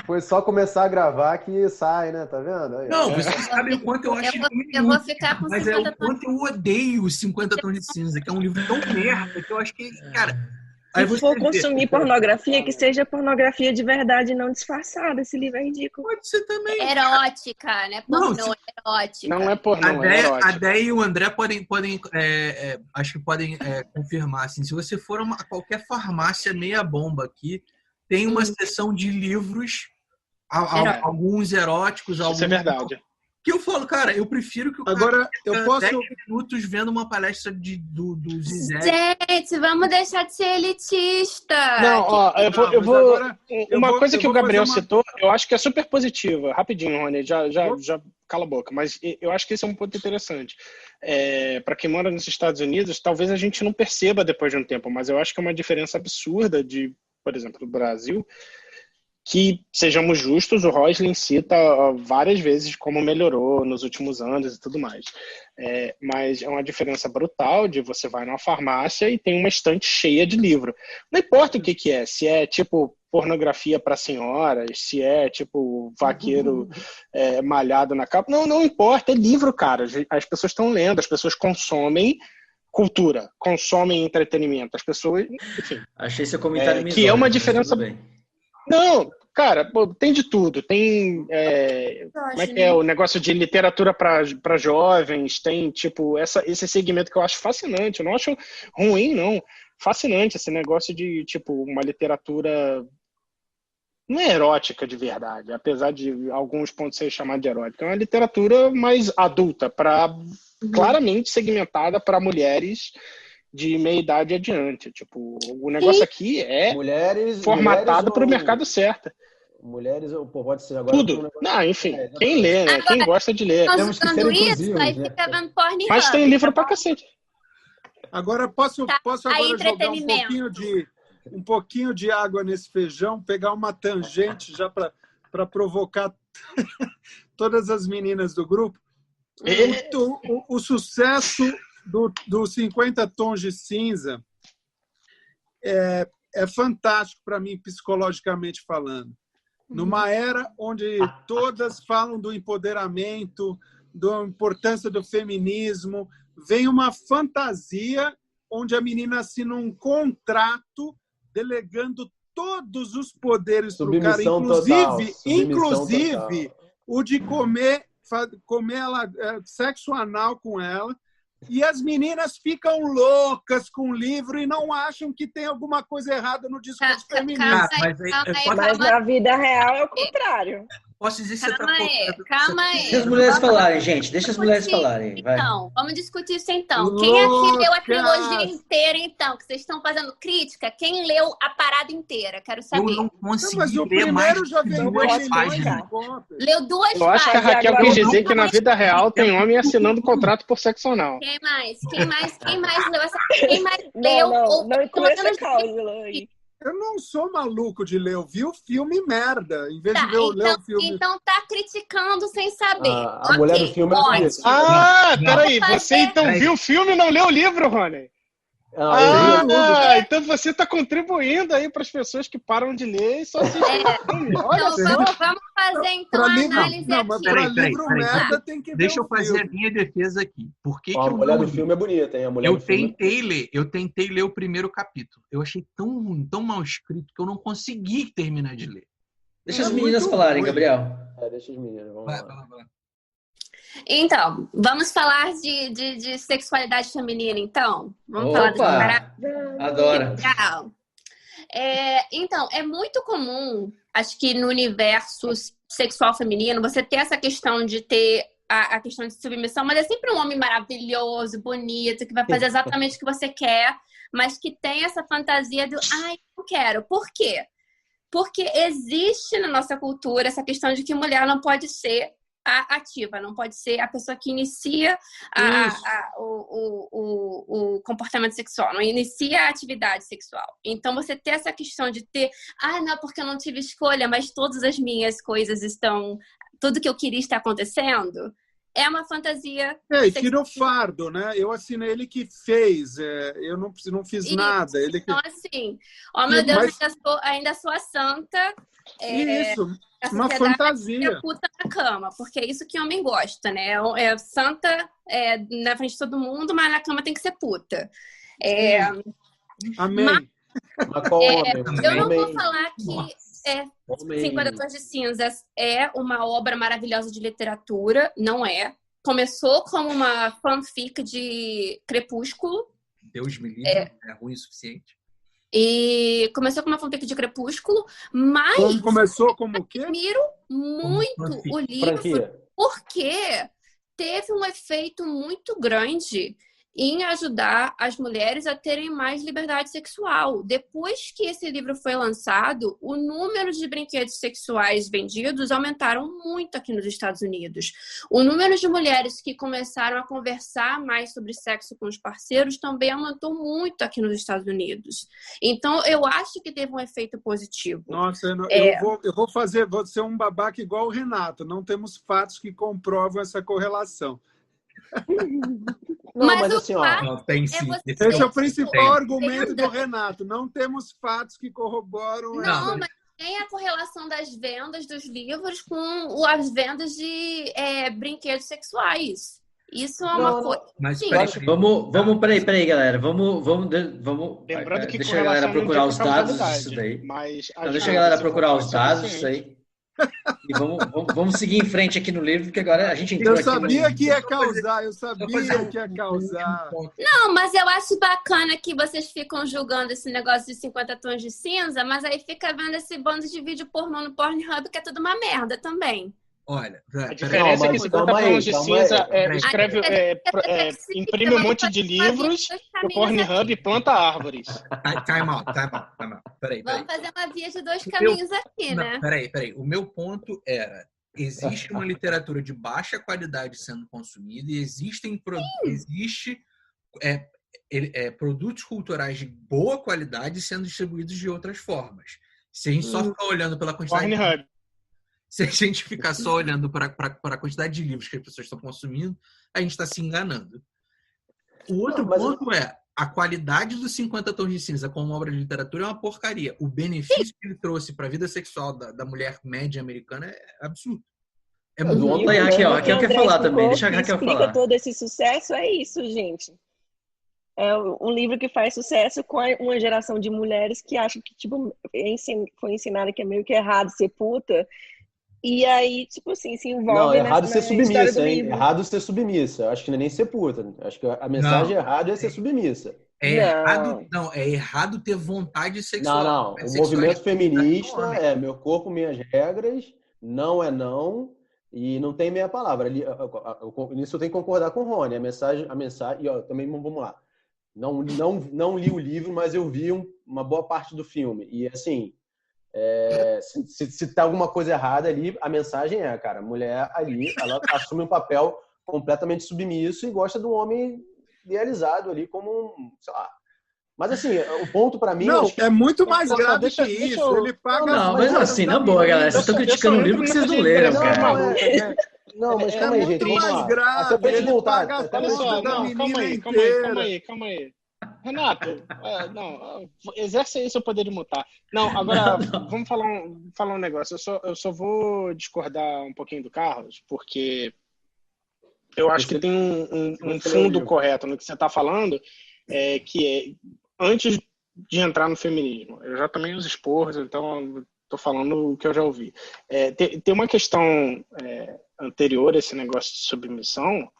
Foi só começar a gravar que sai, né? Tá vendo? Aí, não, vocês sabem o quanto eu acho eu vou ficar com 50 mas é o quanto eu odeio os 50 Tons de Cinza, que é um livro tão merda que eu acho que, cara... Se for consumir pornografia, que seja pornografia de verdade, não disfarçada. Esse livro é ridículo. Pode ser também. Erótica, né? Pornô, erótica. Não é pornô, é erótica. A Déia e o André podem acho que podem confirmar. Assim, se você for a qualquer farmácia meia bomba aqui, tem uma seção de livros, alguns eróticos. Isso é verdade. Que eu falo, cara, eu prefiro que o cara eu posso 10 minutos vendo uma palestra do Zizé. Gente, vamos deixar de ser elitista. Não, ó, eu vou uma coisa que o Gabriel citou, eu acho que é super positiva. Rapidinho, Rony, já cala a boca. Mas eu acho que esse é um ponto interessante. Para quem mora nos Estados Unidos, talvez a gente não perceba depois de um tempo, mas eu acho que é uma diferença absurda de, por exemplo, do Brasil, que, sejamos justos, o Roslin cita várias vezes como melhorou nos últimos anos e tudo mais. Mas é uma diferença brutal de você vai numa farmácia e tem uma estante cheia de livro. Não importa o que é, se é tipo pornografia para senhoras, se é tipo vaqueiro malhado na capa. Não importa, é livro, cara. As pessoas estão lendo, as pessoas consomem cultura, consomem entretenimento. As pessoas, enfim. Achei seu comentário que é uma diferença... Não, Cara, pô, tem de tudo. Tem, como é que é o negócio de literatura para jovens, tem, tipo, esse segmento que eu acho fascinante. Eu não acho ruim, não. Fascinante esse negócio de, tipo, uma literatura não é erótica de verdade, apesar de alguns pontos serem chamados de erótica. É uma literatura mais adulta, claramente segmentada para mulheres de meia idade adiante. Tipo, o negócio aqui é formatado para o mercado certo. Mulheres, pô, pode ser agora. Tudo. Não, enfim, quem lê, né? Quem gosta de ler. Temos que ser isso, aí fica vendo porn. Mas tem livro pra cacete. Agora, posso agora jogar um pouquinho de água nesse feijão, pegar uma tangente já para provocar todas as meninas do grupo. O sucesso do 50 Tons de Cinza é fantástico para mim, psicologicamente falando. Numa era onde todas falam do empoderamento, da importância do feminismo, vem uma fantasia onde a menina assina um contrato delegando todos os poderes para o cara, inclusive o de comer ela, sexo anal com ela. E as meninas ficam loucas com o livro e não acham que tem alguma coisa errada no discurso feminino. Mas na vida real é o contrário. Posso dizer que Calma aí. Deixa as mulheres falarem, gente. Deixa as mulheres falarem. Vai. Então, vamos discutir isso então. Quem aqui leu a trilogia inteira, então? Que vocês estão fazendo crítica? Quem leu a parada inteira? Quero saber. Eu não consegui mas o ler mais primeiro já veio duas páginas. Leu 2 páginas. Eu acho que a Raquel quis dizer que na vida real tem homem assinando contrato por sexo anal. Quem mais leu essa? Quem mais leu? Não inclui essa cláusula aí. Eu não sou maluco de ler, eu vi o filme merda, em vez de ler o filme. Então tá criticando sem saber. A mulher do filme é isso. Peraí, você então viu o filme e não leu o livro, Rony? Então você está contribuindo aí para as pessoas que param de ler e só assistem filme. Olha só. Vamos fazer então a análise aqui. Peraí. Merda, tem que Deixa eu fazer a minha defesa aqui. Por que a mulher do filme é bonita, hein? Eu tentei ler o primeiro capítulo. Eu achei tão ruim, tão mal escrito que eu não consegui terminar de ler. Deixa as meninas falarem, Gabriel. Deixa as meninas, vamos lá. Então, vamos falar de sexualidade feminina, então? Vamos falar dessa parada? Adoro. Legal. Então, é muito comum, acho que no universo sexual feminino, você ter essa questão de ter a questão de submissão, mas é sempre um homem maravilhoso, bonito, que vai fazer exatamente o que você quer, mas que tem essa fantasia do, não quero. Por quê? Porque existe na nossa cultura essa questão de que mulher não pode ser a ativa, não pode ser a pessoa que inicia o comportamento sexual, não inicia a atividade sexual. Então, você ter essa questão de ter, não, porque eu não tive escolha, mas todas as minhas coisas estão, tudo que eu queria está acontecendo, é uma fantasia. Tira o fardo, né? Eu assinei ele que fez, eu não fiz nada. Ele que... Então, assim, meu Deus, ainda sou a santa. Isso, uma fantasia. É puta na cama, porque é isso que homem gosta, né? É santa na frente de todo mundo, mas na cama tem que ser puta. Amém. Eu não vou falar que 50 Tons de Cinzas é uma obra maravilhosa de literatura, não é. Começou como uma fanfic de Crepúsculo. Deus me livre, é ruim o suficiente. E começou com uma fanfic de Crepúsculo, mas... Começou como o quê? Eu admiro muito o livro, porque teve um efeito muito grande em ajudar as mulheres a terem mais liberdade sexual. Depois que esse livro foi lançado, o número de brinquedos sexuais vendidos aumentaram muito aqui nos Estados Unidos. O número de mulheres que começaram a conversar mais sobre sexo com os parceiros também aumentou muito aqui nos Estados Unidos. Então, eu acho que teve um efeito positivo. Nossa, eu vou ser um babaca igual o Renato. Não temos fatos que comprovam essa correlação. Não, mas assim, tem sim. Esse é o principal argumento do Renato. Não temos fatos que corroboram. Não, mas tem a correlação das vendas dos livros com as vendas de brinquedos sexuais. Isso é uma coisa. Mas Sim. Peraí, galera. Vamos Lembrando que deixa a galera procurar os dados disso daí. Então, deixa a galera procurar os dados disso aí. E vamos seguir em frente aqui no livro, porque agora a gente entrou Eu aqui sabia que ia causar, eu sabia que ia causar. Não, mas eu acho bacana que vocês ficam julgando esse negócio de 50 tons de cinza, mas aí fica vendo esse bando de vídeo pornô no Pornhub, que é tudo uma merda também. Olha, a diferença é que 50 tons de cinza imprime um monte de livros e o Pornhub planta árvores. Time out. Peraí. Vamos fazer uma via de dois caminhos aqui, né? Peraí. O meu ponto era, existe uma literatura de baixa qualidade sendo consumida e existe produtos culturais de boa qualidade sendo distribuídos de outras formas. Se a gente só ficar olhando pela quantidade... Pornhub. Se a gente ficar só olhando para a quantidade de livros que as pessoas estão consumindo, a gente está se enganando. O outro ponto é, a qualidade dos 50 Tons de Cinza como obra de literatura é uma porcaria. O benefício que ele trouxe para a vida sexual da mulher média americana é absurdo. É muito. Aqui, ó. Aqui eu quero falar também. Deixa a Raquel falar. Explica todo esse sucesso, é isso, gente. É um livro que faz sucesso com uma geração de mulheres que acham que, tipo, foi ensinada que é meio que errado ser puta. E aí, tipo assim, se envolve. Não, errado ser submissa, hein? Livro. Errado ser submissa. Acho que não é nem ser puta. Acho que a mensagem errada é ser submissa. É errado ter vontade sexual. Não. O movimento feminista é meu corpo, minhas regras, não é não, e não tem meia palavra. Nisso eu tenho que concordar com o Rony. A mensagem, e ó, também vamos lá. Não li o livro, mas eu vi uma boa parte do filme. E assim. Se tá alguma coisa errada ali, a mensagem cara, a mulher ali, ela assume um papel completamente submisso e gosta do homem idealizado ali como sei lá. Mas assim, o ponto pra mim... Não, é muito mais grave que isso. Ele paga... Não, mas assim, na boa, galera, vocês estão criticando um livro que vocês não leram, cara. Não, mas calma aí, gente. Muito mais grave. Até pra te voltar. Calma aí. Renato, exerce aí seu poder de mutar. Não, agora vamos falar um negócio. Eu só vou discordar um pouquinho do Carlos, porque eu acho que tem um fundo correto no que você está falando, que é antes de entrar no feminismo. Eu já tomei os esporros, então estou falando o que eu já ouvi. Tem uma questão anterior a esse negócio de submissão,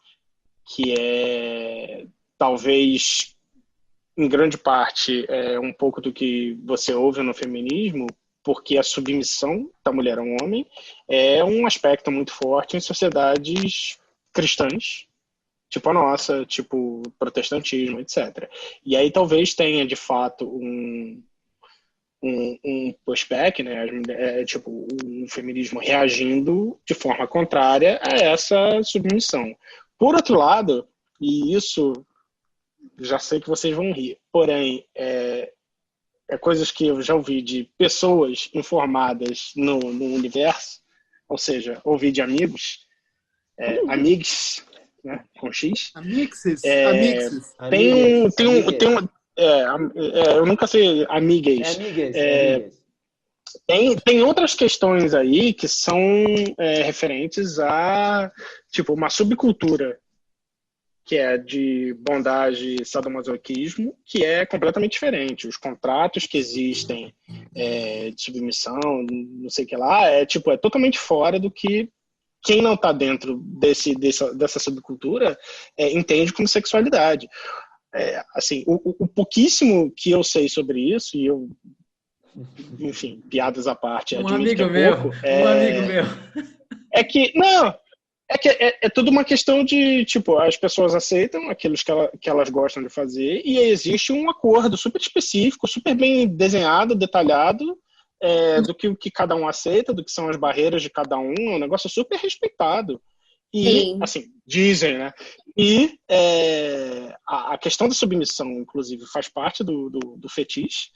que é talvez em grande parte um pouco do que você ouve no feminismo, porque a submissão da mulher a um homem é um aspecto muito forte em sociedades cristãs, tipo a nossa, tipo protestantismo, etc. E aí talvez tenha, de fato, um pushback, né? Tipo um feminismo reagindo de forma contrária a essa submissão. Por outro lado, e isso já sei que vocês vão rir, porém coisas que eu já ouvi de pessoas informadas no universo, ou seja, ouvi de amigos, amigos, né, com X. Amixes. Eu nunca sei amigues. Tem outras questões aí que são referentes a tipo uma subcultura que é de bondade e sadomasoquismo, que é completamente diferente. Os contratos que existem de submissão, não sei o que lá, é totalmente fora do que quem não está dentro dessa subcultura entende como sexualidade. Assim, o pouquíssimo que eu sei sobre isso, e eu, enfim, piadas à parte, um amigo meu. É que, não... É tudo uma questão de, tipo, as pessoas aceitam aquilo que elas gostam de fazer e existe um acordo super específico, super bem desenhado, detalhado, do que cada um aceita, do que são as barreiras de cada um, é um negócio super respeitado. E, sim, assim, dizem, né? E a questão da submissão, inclusive, faz parte do fetiche.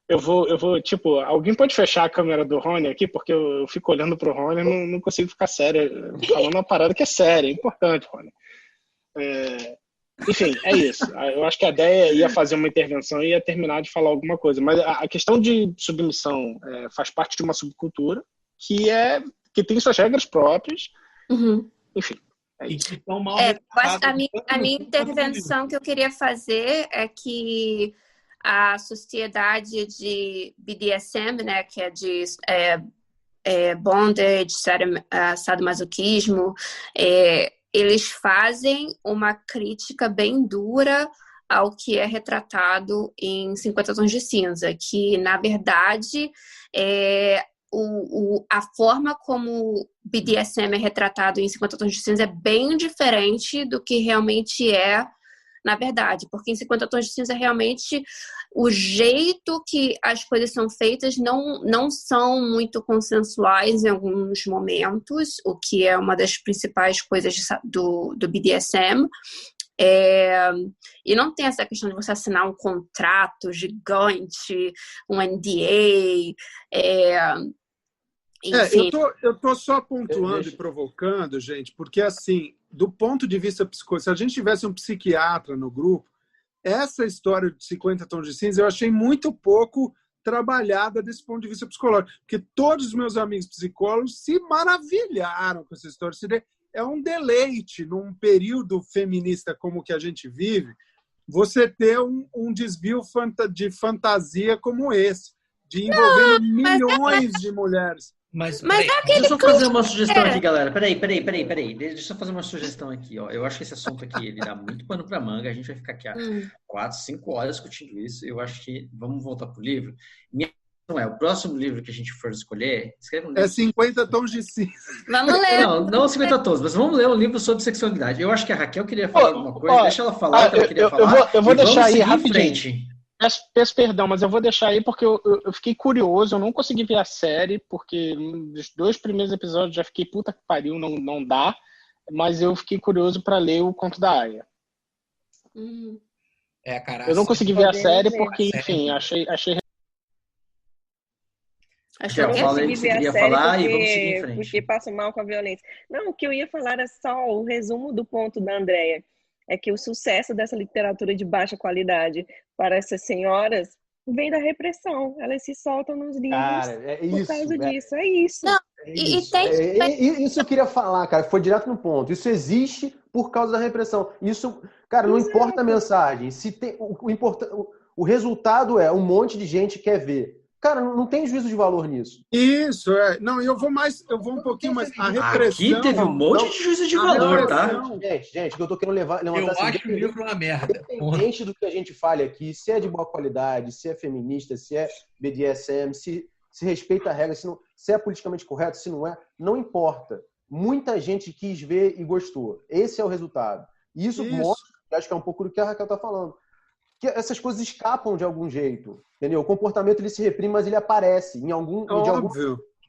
Eu vou, tipo, alguém pode fechar a câmera do Rony aqui, porque eu fico olhando pro Rony e não consigo ficar sério, falando uma parada que é séria, é importante, Rony. Enfim, é isso. Eu acho que a ideia ia fazer uma intervenção e ia terminar de falar alguma coisa, mas a questão de submissão faz parte de uma subcultura que tem suas regras próprias. Uhum. Enfim, e que estão mal eu acho que retratados. a minha intervenção que eu queria fazer é que a sociedade de BDSM, né, que é de bondage, sadomasoquismo, eles fazem uma crítica bem dura ao que é retratado em 50 Tons de Cinza, que, na verdade, a forma como BDSM é retratado em 50 Tons de Cinza é bem diferente do que realmente é na verdade, porque em 50 Tons de Cinza realmente o jeito que as coisas são feitas não são muito consensuais em alguns momentos, o que é uma das principais coisas do BDSM. E não tem essa questão de você assinar um contrato gigante, um NDA. Enfim. Eu tô só pontuando e provocando, gente, porque assim, do ponto de vista psicológico, se a gente tivesse um psiquiatra no grupo, essa história de 50 Tons de Cinza eu achei muito pouco trabalhada desse ponto de vista psicológico, porque todos os meus amigos psicólogos se maravilharam com essa história. É um deleite num período feminista como o que a gente vive, você ter um desvio de fantasia como esse, de envolvendo milhões de mulheres. Mas deixa eu só fazer uma sugestão aqui, galera. Peraí. Deixa eu fazer uma sugestão aqui, ó. Eu acho que esse assunto aqui, ele dá muito pano pra manga. A gente vai ficar aqui há 4, 5 horas discutindo isso. Eu acho que vamos voltar pro livro. Minha questão o próximo livro que a gente for escolher, escreve um livro. 50 Tons de Cinza. Vamos ler. Não 50 tons, mas vamos ler um livro sobre sexualidade. Eu acho que a Raquel queria falar alguma coisa. Deixa ela falar o que ela queria falar. Eu vou deixar aí rapidinho. Peço perdão, mas eu vou deixar aí porque eu fiquei curioso, eu não consegui ver a série, porque nos 2 primeiros episódios já fiquei puta que pariu, não dá, mas eu fiquei curioso para ler o Conto da Aya. Cara, eu não consegui ver a série porque, enfim, achei eu consegui ver a série porque passo mal com a violência. Não, o que eu ia falar era só o resumo do ponto da Andrea. É que o sucesso dessa literatura de baixa qualidade para essas senhoras vem da repressão. Elas se soltam nos livros por causa disso. É isso. Não, isso eu queria falar, cara. Foi direto no ponto. Isso existe por causa da repressão. Isso, cara, não importa a mensagem. Se tem, o resultado é um monte de gente quer ver. Cara, não tem juízo de valor nisso. Isso, Não, eu vou um pouquinho mais. A repressão. Aqui teve um monte de juízo de valor, tá? Gente, que eu tô querendo levantar. Eu acho o livro uma merda. Independente do que a gente fale aqui, se é de boa qualidade, se é feminista, se é BDSM, se respeita a regra, se é politicamente correto, se não é, não importa. Muita gente quis ver e gostou. Esse é o resultado. E isso mostra, acho que é um pouco do que a Raquel tá falando. Que essas coisas escapam de algum jeito, entendeu? O comportamento ele se reprime, mas ele aparece em algum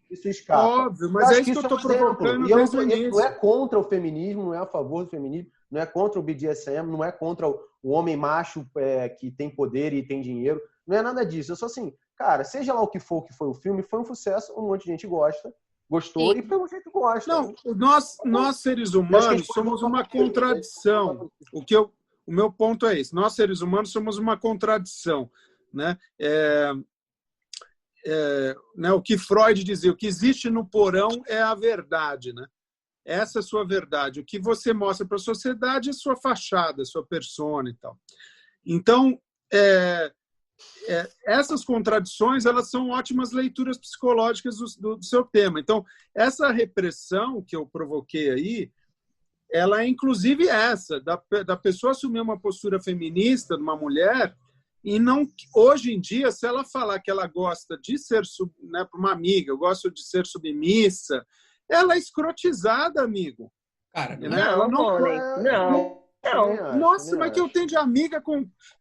isso escapa. Óbvio, mas é isso que eu estou provocando desde o início. Não é contra o feminismo, não é a favor do feminismo, não é contra o BDSM, não é contra o homem macho que tem poder e tem dinheiro, não é nada disso. Eu sou assim, cara, seja lá o que foi o filme, foi um sucesso, um monte de gente gostou e foi um jeito que gosta. Não, nós seres humanos somos uma contradição. O meu ponto é esse. Nós, seres humanos, somos uma contradição. Né? O que Freud dizia, o que existe no porão é a verdade. Né? Essa é a sua verdade. O que você mostra para a sociedade é a sua fachada, a sua persona e tal. Então, essas contradições elas são ótimas leituras psicológicas do seu tema. Então, essa repressão que eu provoquei aí, ela é inclusive essa, da pessoa assumir uma postura feminista de uma mulher e não, hoje em dia, se ela falar que ela gosta de ser, né, para uma amiga, eu gosto de ser submissa, ela é escrotizada, amigo. Cara, não. Nossa, mas que eu tenho de amiga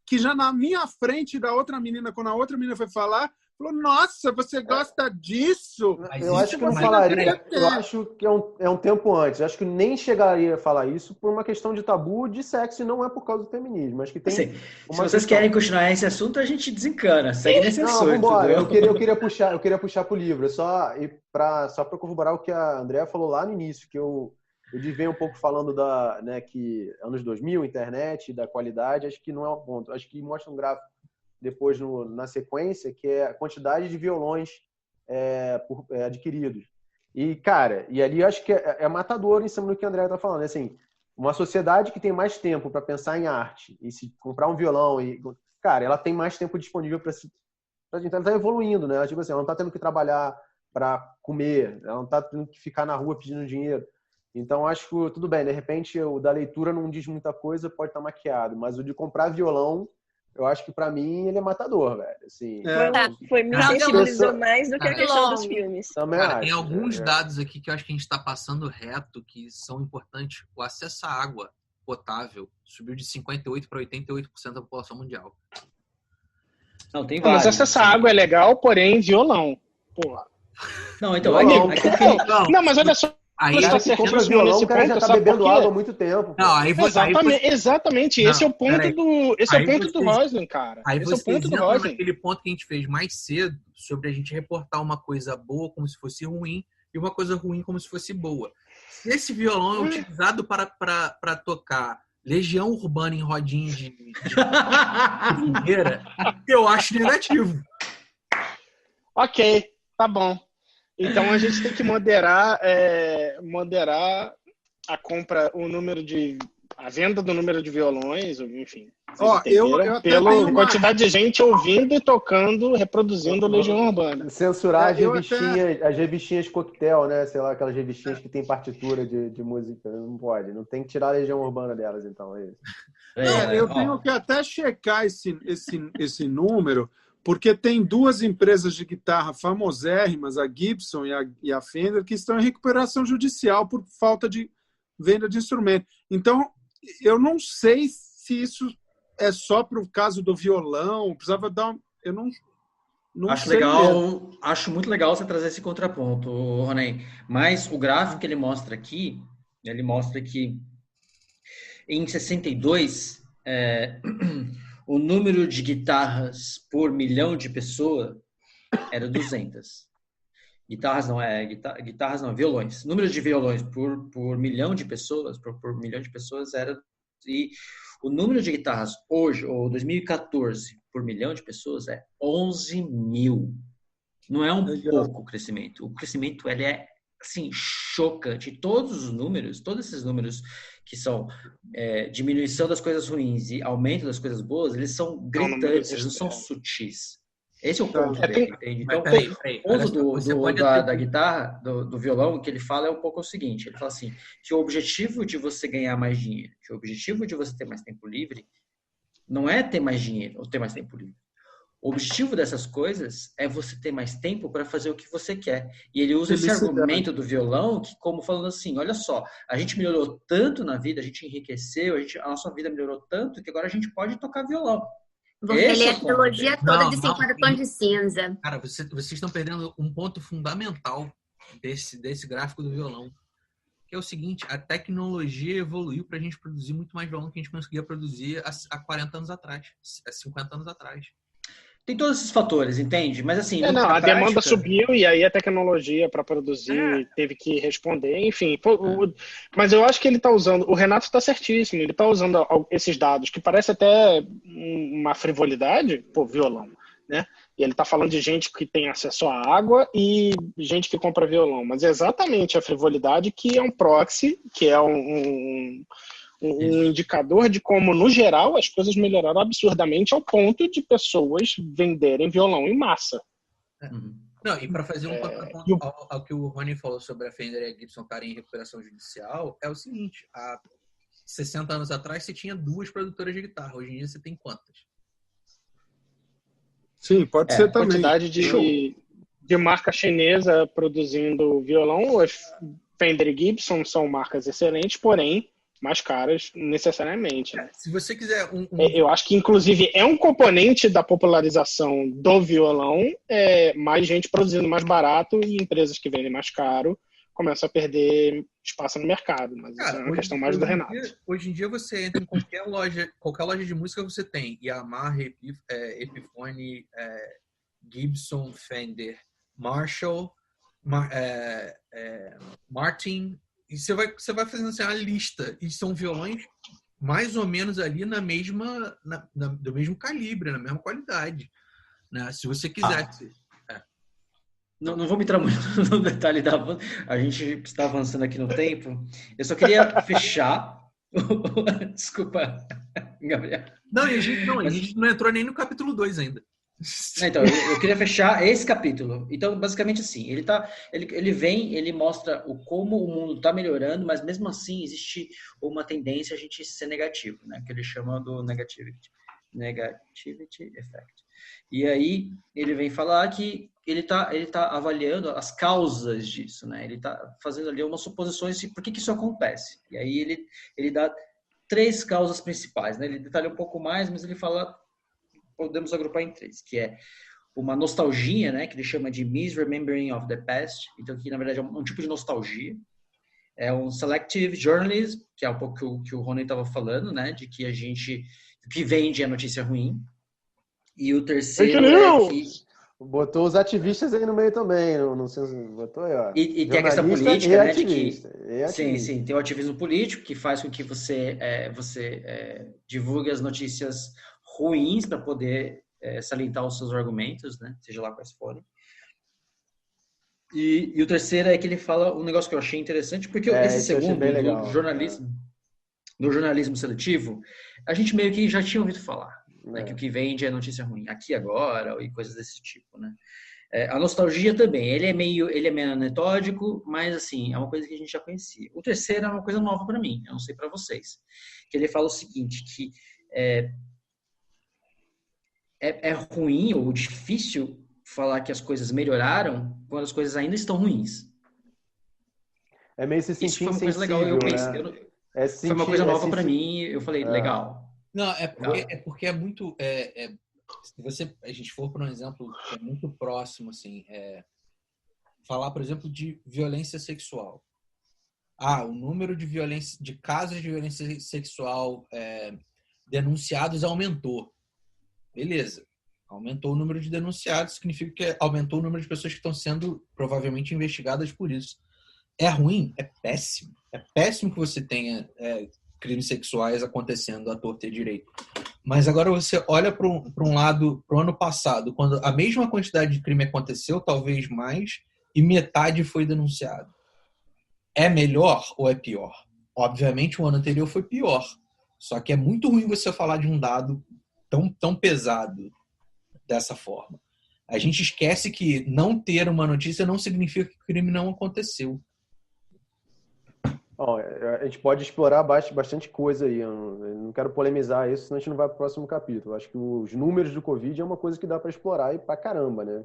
que já na minha frente da outra menina, quando a outra menina foi falar, falou, nossa, você gosta disso? Eu acho que eu não falaria. Eu acho que é um tempo antes. Eu acho que nem chegaria a falar isso por uma questão de tabu de sexo e não é por causa do feminismo. Acho que tem. Assim, se vocês querem continuar esse assunto, a gente desencana. Segue nesse assunto. Vambora. Eu queria puxar pro livro. Só para corroborar o que a Andrea falou lá no início, que eu devia um pouco falando que anos 2000, internet, da qualidade, acho que não é o ponto. Acho que mostra um gráfico depois na sequência, que é a quantidade de violões adquiridos. E, cara, e ali eu acho que é matador em cima do que o André tá falando. Assim, uma sociedade que tem mais tempo para pensar em arte e se comprar um violão, cara, ela tem mais tempo disponível para se. Então ela tá evoluindo, né? Tipo assim, ela não tá tendo que trabalhar para comer, ela não tá tendo que ficar na rua pedindo dinheiro. Então, acho que tudo bem, de repente o da leitura não diz muita coisa, pode estar maquiado, mas o de comprar violão, eu acho que para mim ele é matador, velho. Assim, foi me sensibilizou mais do que a questão dos filmes. Também cara, acho, tem alguns dados aqui que eu acho que a gente está passando reto, que são importantes. O acesso à água potável subiu de 58% para 88% da população mundial. Não, tem vários. Mas acesso à água é legal, porém violão. Porra. Não, então, não, mas olha só. Aí cara que compra violão, o cara já tá bebendo água há muito tempo. Não, exatamente. Esse é o ponto do Roslin, cara. Aí esse é o ponto do Roslin. Aquele ponto que a gente fez mais cedo, sobre a gente reportar uma coisa boa como se fosse ruim e uma coisa ruim como se fosse boa. Se esse violão é utilizado para tocar Legião Urbana em rodinha de fogueira, eu acho negativo. Ok, tá bom. Então a gente tem que moderar a compra, a venda do número de violões, enfim. Pela quantidade de gente ouvindo e tocando, reproduzindo Legião Urbana. Censurar as revistinhas coquetel, né? Sei lá, aquelas revistinhas que tem partitura de música. Não pode. Não tem que tirar a Legião Urbana delas, então. É isso. Eu tenho que até checar esse número, porque tem duas empresas de guitarra famosérrimas, a Gibson e a Fender, que estão em recuperação judicial por falta de venda de instrumento. Então, eu não sei se isso é só para o caso do violão, precisava dar eu não acho sei legal, mesmo. Acho muito legal você trazer esse contraponto, Ronei. Mas o gráfico que ele mostra aqui, ele mostra que em 62, o número de guitarras por milhão de pessoas era 200. Guitarras não, violões. O número de violões por milhão de pessoas, por milhão de pessoas era... E o número de guitarras hoje, ou 2014, por milhão de pessoas é 11 mil. Não é pouco o crescimento. O crescimento, ele é, assim, chocante. Todos esses números que são diminuição das coisas ruins e aumento das coisas boas, eles são gritantes, eles não são sutis. Esse é o ponto dele, entende? Então, o ponto da guitarra, do violão, que ele fala é um pouco o seguinte, ele fala assim, que o objetivo de você ganhar mais dinheiro, que o objetivo de você ter mais tempo livre, não é ter mais dinheiro ou ter mais tempo livre. O objetivo dessas coisas é você ter mais tempo para fazer o que você quer. E ele usa esse argumento do violão, que como falando assim, olha só, a gente melhorou tanto na vida, a gente enriqueceu, a nossa vida melhorou tanto, que agora a gente pode tocar violão. Vou ler a trilogia toda de 50 tons de cinza. Cara, vocês estão perdendo um ponto fundamental desse gráfico do violão. Que é o seguinte, a tecnologia evoluiu para a gente produzir muito mais violão que a gente conseguia produzir há 40 anos atrás, há 50 anos atrás. Tem todos esses fatores, entende? Mas assim... a demanda subiu e aí a tecnologia para produzir teve que responder, enfim. Mas eu acho que ele está usando... O Renato está certíssimo, ele está usando esses dados, que parece até uma frivolidade, violão, né? E ele está falando de gente que tem acesso à água e gente que compra violão. Mas é exatamente a frivolidade que é um proxy, que é um indicador de como, no geral, as coisas melhoraram absurdamente ao ponto de pessoas venderem violão em massa. Não, e para fazer um contraponto ao que o Rony falou sobre a Fender e a Gibson estarem em recuperação judicial, é o seguinte, há 60 anos atrás você tinha 2 produtoras de guitarra, hoje em dia você tem quantas? Sim, pode ser também. A quantidade de marca chinesa produzindo violão, as Fender e Gibson são marcas excelentes, porém mais caras necessariamente. Né? Se você quiser eu acho que, inclusive, é um componente da popularização do violão, mais gente produzindo mais barato e empresas que vendem mais caro começam a perder espaço no mercado. Mas isso é uma questão mais do Renato. Hoje em dia você entra em qualquer loja de música você tem Yamaha, Epiphone, Gibson, Fender, Marshall, Martin... E você vai fazendo assim, uma lista. E são violões mais ou menos ali do mesmo calibre, na mesma qualidade. Né? Se você quiser. Não vou me entrar muito no detalhe a gente está avançando aqui no tempo. Eu só queria fechar. Desculpa, Gabriel. Não, a gente não entrou nem no capítulo 2 ainda. Então, eu queria fechar esse capítulo. Então, basicamente assim, ele mostra como o mundo está melhorando, mas mesmo assim existe uma tendência a gente ser negativo, né? Que ele chama do negativity effect. E aí ele vem falar que ele tá avaliando as causas disso, né? Ele está fazendo ali umas suposições de por que isso acontece. E aí ele dá 3 causas principais, né? Ele detalha um pouco mais, mas ele fala, podemos agrupar em 3, que é uma nostalgia, né? Que ele chama de misremembering of the past. Então, que na verdade é um tipo de nostalgia. É um selective journalism, que é um pouco que o Rony estava falando, né? De que que vende a notícia ruim. E o terceiro é que... Botou os ativistas aí no meio também, não sei se botou aí, ó. E tem a questão política, né? Sim, tem o ativismo político, que faz com que você divulgue as notícias ruins para poder salientar os seus argumentos, né? Seja lá quais forem. E o terceiro é que ele fala um negócio que eu achei interessante, porque esse segundo, do jornalismo seletivo, a gente meio que já tinha ouvido falar. Né, que o que vende é notícia ruim, aqui agora, e coisas desse tipo, né? A nostalgia também, ele é meio anetódico, mas assim, é uma coisa que a gente já conhecia. O terceiro é uma coisa nova para mim, eu não sei para vocês, que ele fala o seguinte, que é ruim ou difícil falar que as coisas melhoraram quando as coisas ainda estão ruins. É meio se sentir isso foi uma coisa legal, eu pensei, né? Foi uma coisa nova para mim, eu falei, legal. Não, porque é muito... se a gente for para um exemplo que é muito próximo, assim, falar, por exemplo, de violência sexual. O número de casos de violência sexual denunciados aumentou. Beleza. Aumentou o número de denunciados, significa que aumentou o número de pessoas que estão sendo provavelmente investigadas por isso. É ruim? É péssimo. É péssimo que você tenha... crimes sexuais acontecendo à torta e à direita. Mas agora você olha para um lado, para o ano passado, quando a mesma quantidade de crime aconteceu, talvez mais, e metade foi denunciado. É melhor ou é pior? Obviamente o ano anterior foi pior. Só que é muito ruim você falar de um dado tão pesado dessa forma. A gente esquece que não ter uma notícia não significa que o crime não aconteceu. A gente pode explorar bastante coisa aí. Eu não quero polemizar isso, senão a gente não vai para o próximo capítulo. Acho que os números do Covid é uma coisa que dá para explorar e pra caramba, né?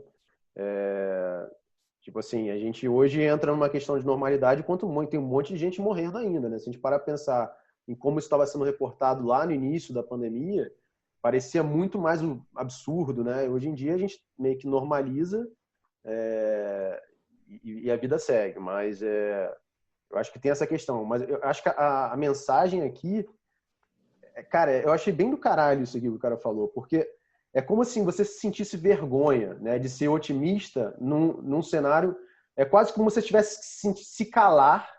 Tipo assim, a gente hoje entra numa questão de normalidade, tem um monte de gente morrendo ainda, né? Se a gente parar a pensar em como isso estava sendo reportado lá no início da pandemia, parecia muito mais absurdo, né? Hoje em dia a gente meio que normaliza e a vida segue, mas eu acho que tem essa questão. Mas eu acho que a mensagem aqui, cara, eu achei bem do caralho isso aqui que o cara falou, porque é como assim você se sentisse vergonha, né, de ser otimista num cenário, é quase como se você tivesse que se calar,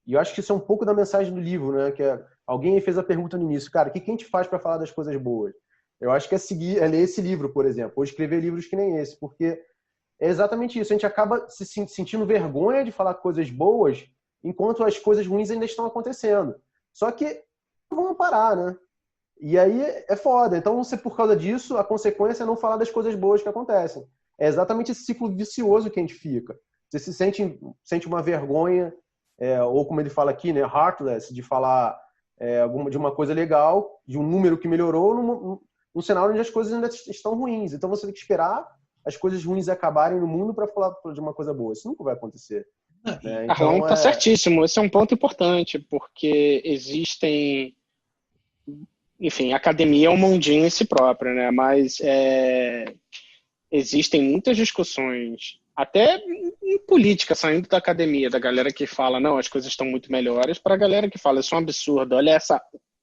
e eu acho que isso é um pouco da mensagem do livro, né, que alguém fez a pergunta no início, cara, o que a gente faz para falar das coisas boas? Eu acho que é ler esse livro, por exemplo, ou escrever livros que nem esse, porque é exatamente isso, a gente acaba se sentindo vergonha de falar coisas boas, enquanto as coisas ruins ainda estão acontecendo. Só que não vão parar, né? E aí é foda. Então, por causa disso, a consequência é não falar das coisas boas que acontecem. É exatamente esse ciclo vicioso que a gente fica. Você se sente uma vergonha, ou como ele fala aqui, né, heartless, de falar de uma coisa legal, de um número que melhorou, num cenário onde as coisas ainda estão ruins. Então, você tem que esperar as coisas ruins acabarem no mundo para falar de uma coisa boa. Isso nunca vai acontecer. Então, tá certíssimo. Esse é um ponto importante, porque existem... Enfim, a academia é um mundinho em si próprio, né? Mas existem muitas discussões, até em política, saindo da academia, da galera que fala, não, as coisas estão muito melhores, para a galera que fala, isso é um absurdo, olha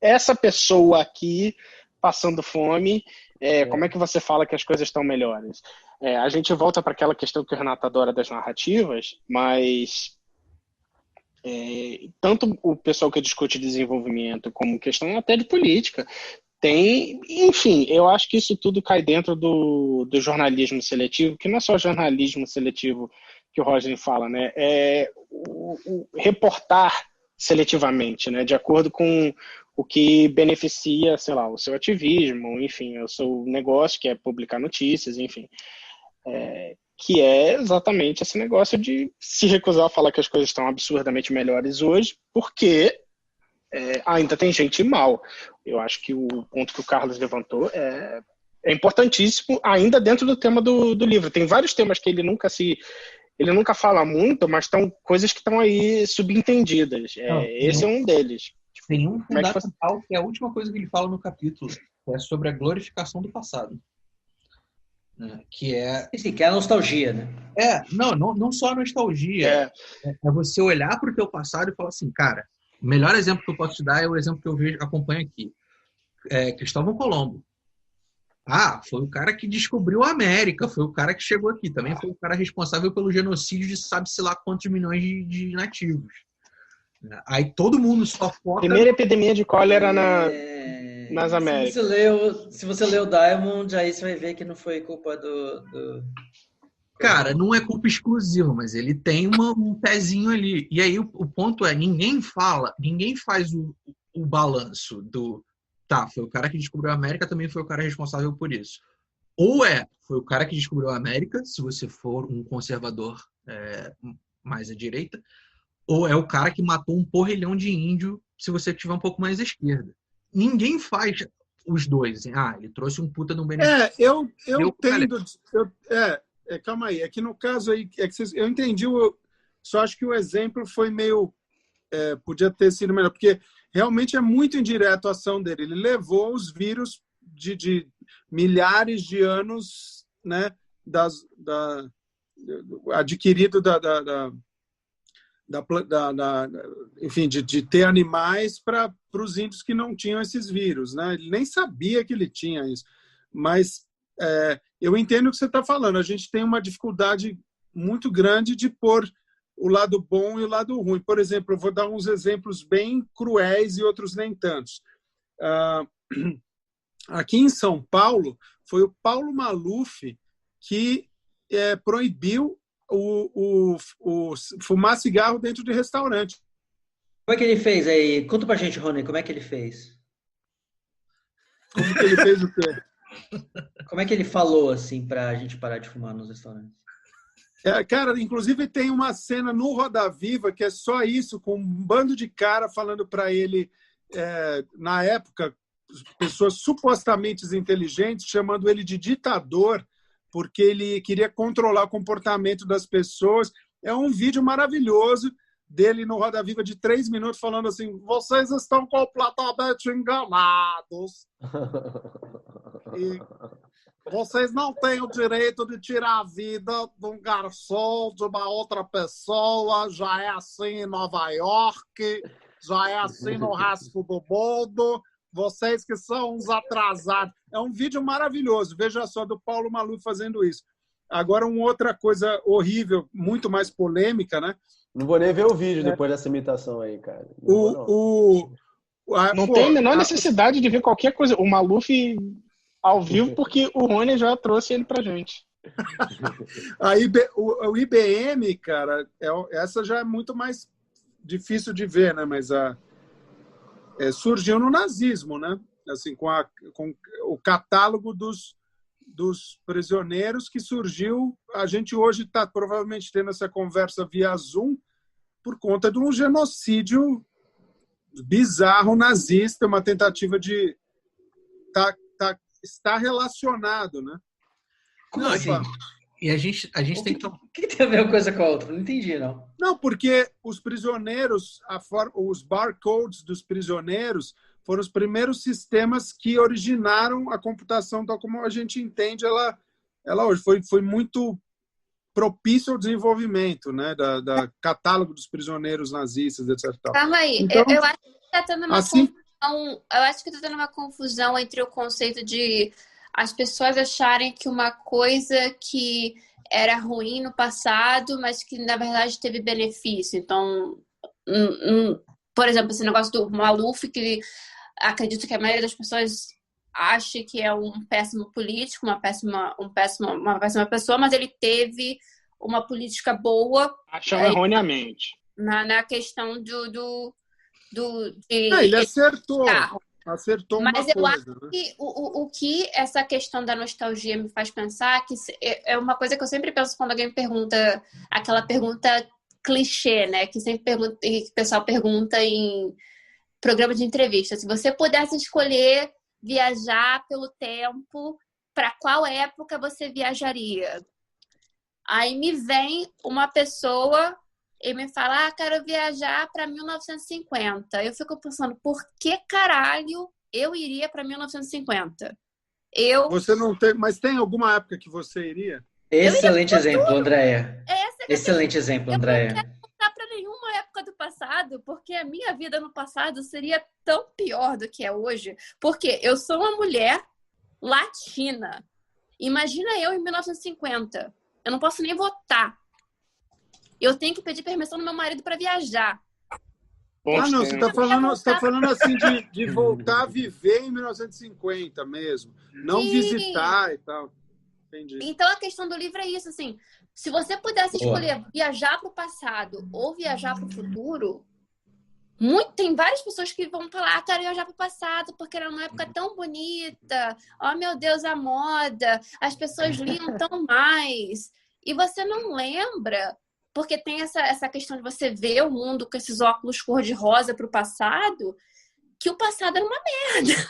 essa pessoa aqui passando fome, como é que você fala que as coisas estão melhores? A gente volta para aquela questão que o Renato adora das narrativas, mas tanto o pessoal que discute desenvolvimento como questão até de política Tem, enfim, eu acho que isso tudo cai dentro do jornalismo seletivo, que não é só jornalismo seletivo que o Roger fala, né? É o reportar seletivamente, né? De acordo com o que beneficia, sei lá, o seu ativismo, enfim, o seu negócio, que é publicar notícias, enfim. Que é exatamente esse negócio de se recusar a falar que as coisas estão absurdamente melhores hoje, porque ainda tem gente mal. Eu acho que o ponto que o Carlos levantou é importantíssimo, ainda dentro do tema do livro. Tem vários temas que ele nunca fala muito, mas estão coisas que estão aí subentendidas. Esse é um deles. Tem um fundamental que é a última coisa que ele fala no capítulo, que é sobre a glorificação do passado. Que é... Sim, que é a nostalgia, né? Não só a nostalgia. É você olhar para o teu passado e falar assim, cara, o melhor exemplo que eu posso te dar é o exemplo que eu acompanho aqui. Cristóvão Colombo. Foi o cara que descobriu a América, foi o cara que chegou aqui. Também foi o cara responsável pelo genocídio de sabe-se lá quantos milhões de nativos. Aí todo mundo só foca... Primeira epidemia de cólera nas Américas. Se você leu Diamond, aí você vai ver que não foi culpa do... Cara, não é culpa exclusiva, mas ele tem um pezinho ali. E aí o ponto é, ninguém faz o balanço do... foi o cara que descobriu a América, também foi o cara responsável por isso. Ou foi o cara que descobriu a América, se você for um conservador mais à direita, ou é o cara que matou um porrilhão de índio, se você tiver um pouco mais à esquerda. Ninguém faz os dois. Ele trouxe um puta de um benefício. Eu tendo... calma aí. É que no caso aí, eu entendi, só acho que o exemplo foi meio... podia ter sido melhor, porque realmente é muito indireto a ação dele. Ele levou os vírus de milhares de anos, né, adquirido enfim, de ter animais para os índios que não tinham esses vírus, né? Ele nem sabia que ele tinha isso. Mas eu entendo o que você está falando. A gente tem uma dificuldade muito grande de pôr o lado bom e o lado ruim. Por exemplo, eu vou dar uns exemplos bem cruéis e outros nem tantos. Aqui em São Paulo, foi o Paulo Maluf que proibiu o fumar cigarro dentro de restaurante. Como é que ele fez aí? Conta pra gente, Rony, como é que ele fez? Como que ele fez o quê? Como é que ele falou, assim, pra gente parar de fumar nos restaurantes? Cara, inclusive tem uma cena no Roda Viva que é só isso, com um bando de cara falando para ele, na época, pessoas supostamente inteligentes, chamando ele de ditador, porque ele queria controlar o comportamento das pessoas. É um vídeo maravilhoso dele no Roda Viva de 3 minutos falando assim, vocês estão completamente enganados. E vocês não têm o direito de tirar a vida de um garçom, de uma outra pessoa. Já é assim em Nova York, já é assim no resto do mundo. Vocês que são uns atrasados. É um vídeo maravilhoso. Veja só, do Paulo Maluf fazendo isso. Agora, uma outra coisa horrível, muito mais polêmica, né? Não vou nem ver o vídeo depois dessa imitação aí, cara. Não tem a menor necessidade de ver qualquer coisa. O Maluf ao vivo, porque o Rony já trouxe ele pra gente. O IBM, cara, essa já é muito mais difícil de ver, né? Mas surgiu no nazismo, né? Assim, com o catálogo dos prisioneiros que surgiu. A gente hoje está provavelmente tendo essa conversa via Zoom por conta de um genocídio bizarro nazista, uma tentativa de estar relacionado, né? Não, assim, e a gente tem que... O que tem a ver uma coisa com a outra? Não entendi, não. Não, porque os prisioneiros, os barcodes dos prisioneiros foram os primeiros sistemas que originaram a computação tal como a gente entende ela hoje. Foi muito propício ao desenvolvimento, né, da catálogo dos prisioneiros nazistas, etc. Calma aí, então, eu acho que está tendo uma confusão. Eu acho que está tendo uma confusão entre o conceito de as pessoas acharem que uma coisa que era ruim no passado, mas que na verdade teve benefício. Então, por exemplo, esse negócio do Maluf, que acredito que a maioria das pessoas ache que é um péssimo político, uma péssima pessoa, mas ele teve uma política boa. Acham erroneamente. Na questão Ele acertou. Acertou uma mas coisa. eu acho que o que essa questão da nostalgia me faz pensar, que é uma coisa que eu sempre penso quando alguém me pergunta, aquela pergunta clichê, né? Que o pessoal pergunta em programa de entrevista. Se você pudesse escolher viajar pelo tempo, para qual época você viajaria? Aí me vem uma pessoa e me fala, quero viajar para 1950. Eu fico pensando, por que caralho eu iria para 1950? Você não tem, mas tem alguma época que você iria? Excelente exemplo, Andréia. Excelente exemplo, Andréia. Eu não quero voltar para nenhuma época do passado, porque a minha vida no passado seria tão pior do que é hoje. Porque eu sou uma mulher latina. Imagina eu em 1950. Eu não posso nem votar. Eu tenho que pedir permissão do meu marido para viajar. Não, você está falando assim de voltar a viver em 1950 mesmo. Não visitar e tal. Entendi. Então, a questão do livro é isso, assim. Se você pudesse escolher viajar para o passado ou viajar para o futuro, tem várias pessoas que vão falar, quero viajar para o passado porque era uma época tão bonita. Oh, meu Deus, a moda. As pessoas liam tão mais. E você não lembra, porque tem essa questão de você ver o mundo com esses óculos cor-de-rosa para o passado, que o passado era uma merda.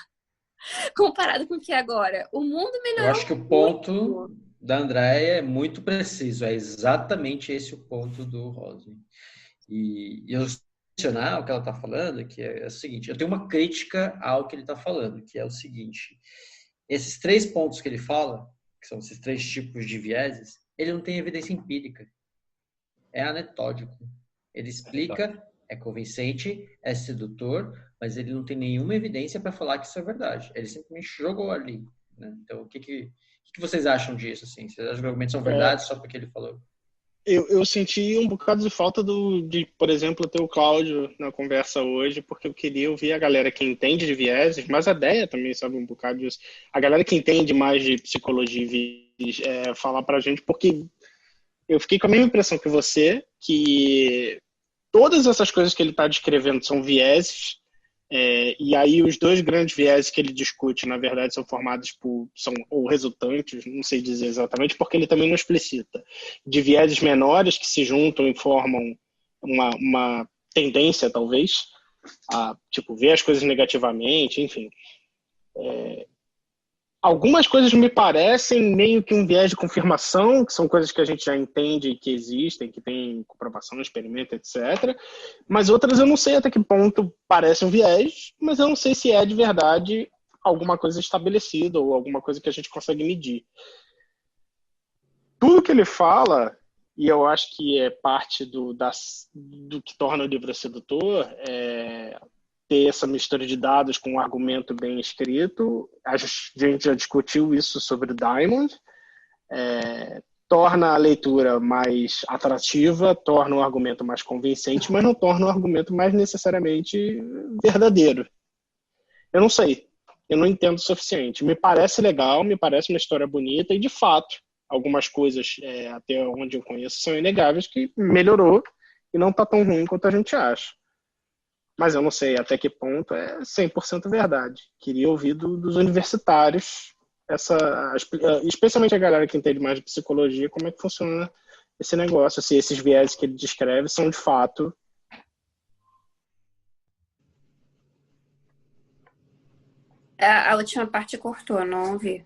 Comparado com o que é agora. O mundo melhorou. Eu acho que o ponto da Andréia é muito preciso. É exatamente esse o ponto do Rose. E eu mencionar o que ela está falando, que é o seguinte, eu tenho uma crítica ao que ele está falando, que é o seguinte, esses 3 pontos que ele fala, que são esses 3 tipos de vieses, ele não tem evidência empírica. É anetódico. Ele explica, é convincente, é sedutor, mas ele não tem nenhuma evidência para falar que isso é verdade. Ele simplesmente jogou ali. Né? Então, o que vocês acham disso? Assim? Vocês acham que os argumentos são verdade só porque ele falou? Eu senti um bocado de falta de, por exemplo, ter o Cláudio na conversa hoje, porque eu queria ouvir a galera que entende de vieses, mas a Déia também sabe um bocado disso. A galera que entende mais de psicologia e falar pra gente, porque eu fiquei com a mesma impressão que você, que todas essas coisas que ele está descrevendo são vieses, e aí os 2 grandes vieses que ele discute, na verdade, são formados ou resultantes, não sei dizer exatamente, porque ele também não explicita, de vieses menores que se juntam e formam uma tendência, talvez, a ver as coisas negativamente, enfim. Algumas coisas me parecem meio que um viés de confirmação, que são coisas que a gente já entende que existem, que tem comprovação, experimento, etc. Mas outras eu não sei até que ponto parece um viés, mas eu não sei se é de verdade alguma coisa estabelecida ou alguma coisa que a gente consegue medir. Tudo que ele fala, e eu acho que é parte do que torna o livro sedutor, ter essa mistura de dados com um argumento bem escrito. A gente já discutiu isso sobre o Diamond. Torna a leitura mais atrativa, torna o argumento mais convincente, mas não torna o argumento mais necessariamente verdadeiro. Eu não sei. Eu não entendo o suficiente. Me parece legal, me parece uma história bonita e, de fato, algumas coisas, até onde eu conheço, são inegáveis, que melhorou e não está tão ruim quanto a gente acha. Mas eu não sei até que ponto é 100% verdade. Queria ouvir dos universitários, especialmente a galera que entende mais de psicologia, como é que funciona esse negócio, se esses viés que ele descreve são de fato. A última parte cortou, não ouvi.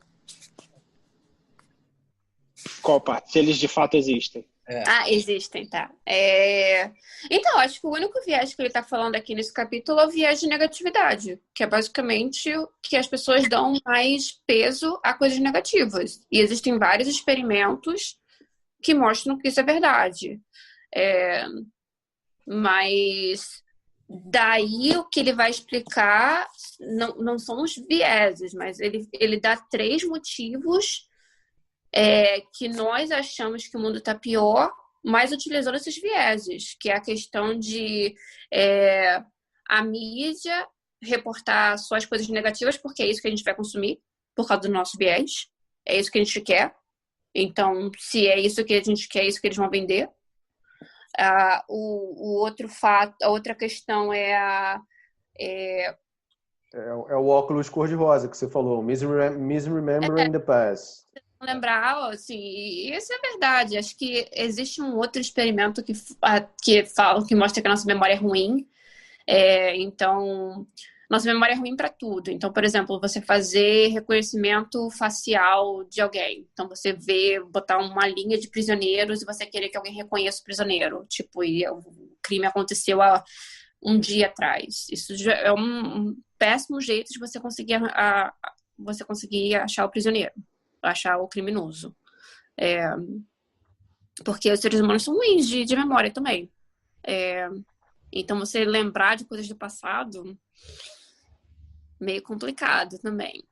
Qual parte? Se eles de fato existem. Existem, tá. Então, acho que o único viés que ele tá falando aqui nesse capítulo é o viés de negatividade, que é basicamente que as pessoas dão mais peso a coisas negativas. E existem vários experimentos que mostram que isso é verdade. Mas daí o que ele vai explicar não são os vieses, mas ele dá 3 motivos que nós achamos que o mundo está pior, mas utilizando esses vieses, que é a questão de a mídia reportar só as coisas negativas, porque é isso que a gente vai consumir, por causa do nosso viés. É isso que a gente quer. Então, se é isso que a gente quer, é isso que eles vão vender. O outro fato, a outra questão é o óculos cor-de-rosa que você falou, misremembering the past. Lembrar, assim, e isso é verdade. Acho que existe um outro experimento que mostra que a nossa memória é ruim. Então, nossa memória é ruim para tudo. Então, por exemplo, você fazer reconhecimento facial de alguém. Então, você botar uma linha de prisioneiros e você querer que alguém reconheça o prisioneiro. Tipo, e o crime aconteceu há um dia atrás. Isso já é um péssimo jeito de você conseguir achar o prisioneiro, achar o criminoso. Porque os seres humanos são ruins de memória também. Então, você lembrar de coisas do passado, meio complicado também.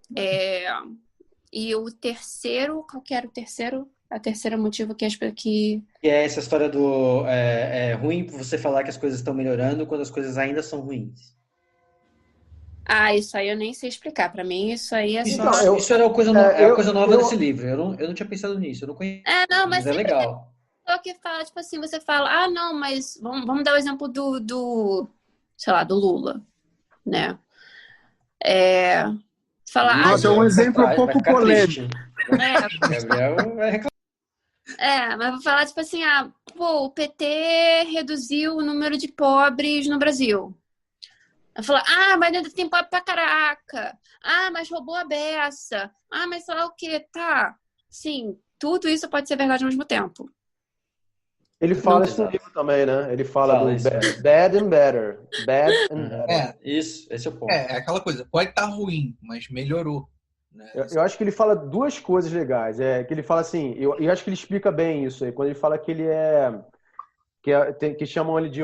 E o terceiro, qual que era o terceiro? A terceira motivo que é essa história do é ruim você falar que as coisas estão melhorando quando as coisas ainda são ruins. Isso aí eu nem sei explicar. Pra mim, isso aí é só... Isso era coisa nova desse livro. Eu não tinha pensado nisso. Eu não conheço. Mas é legal. Que fala, tipo assim, você fala, não, mas vamos dar o exemplo do sei lá, do Lula, né? Nossa, é um exemplo um pouco polêmico. Gabriel vai reclamar. Mas vou falar, tipo assim, o PT reduziu o número de pobres no Brasil. Eu falo, mas ainda tem pobre pra caraca. Mas roubou a beça. Mas sei lá o que, tá. Sim, tudo isso pode ser verdade ao mesmo tempo. Ele fala isso no livro também, né? Ele fala do bad and better. Bad and better. Isso, esse é o ponto. É aquela coisa, pode estar ruim, mas melhorou. Né? Eu acho que ele fala duas coisas legais. Que ele fala assim, eu acho que ele explica bem isso aí, quando ele fala que ele que chamam ele de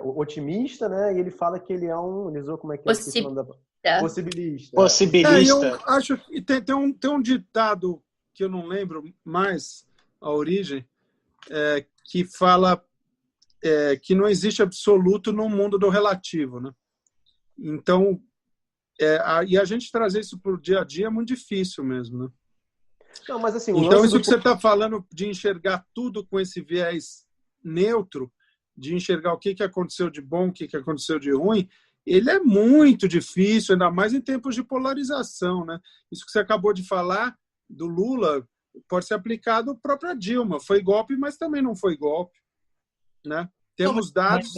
otimista, né? E ele fala que ele é ele usou como é que é? Possibilista. Eu acho que tem um ditado que eu não lembro mais a origem, que fala que não existe absoluto no mundo do relativo, né? Então, e a gente trazer isso para o dia a dia é muito difícil mesmo, né? Não, mas assim, então, isso que você está falando de enxergar tudo com esse viés neutro, de enxergar o que aconteceu de bom, o que aconteceu de ruim, ele é muito difícil, ainda mais em tempos de polarização, né? Isso que você acabou de falar do Lula pode ser aplicado à própria Dilma. Foi golpe, mas também não foi golpe, né? Temos dados...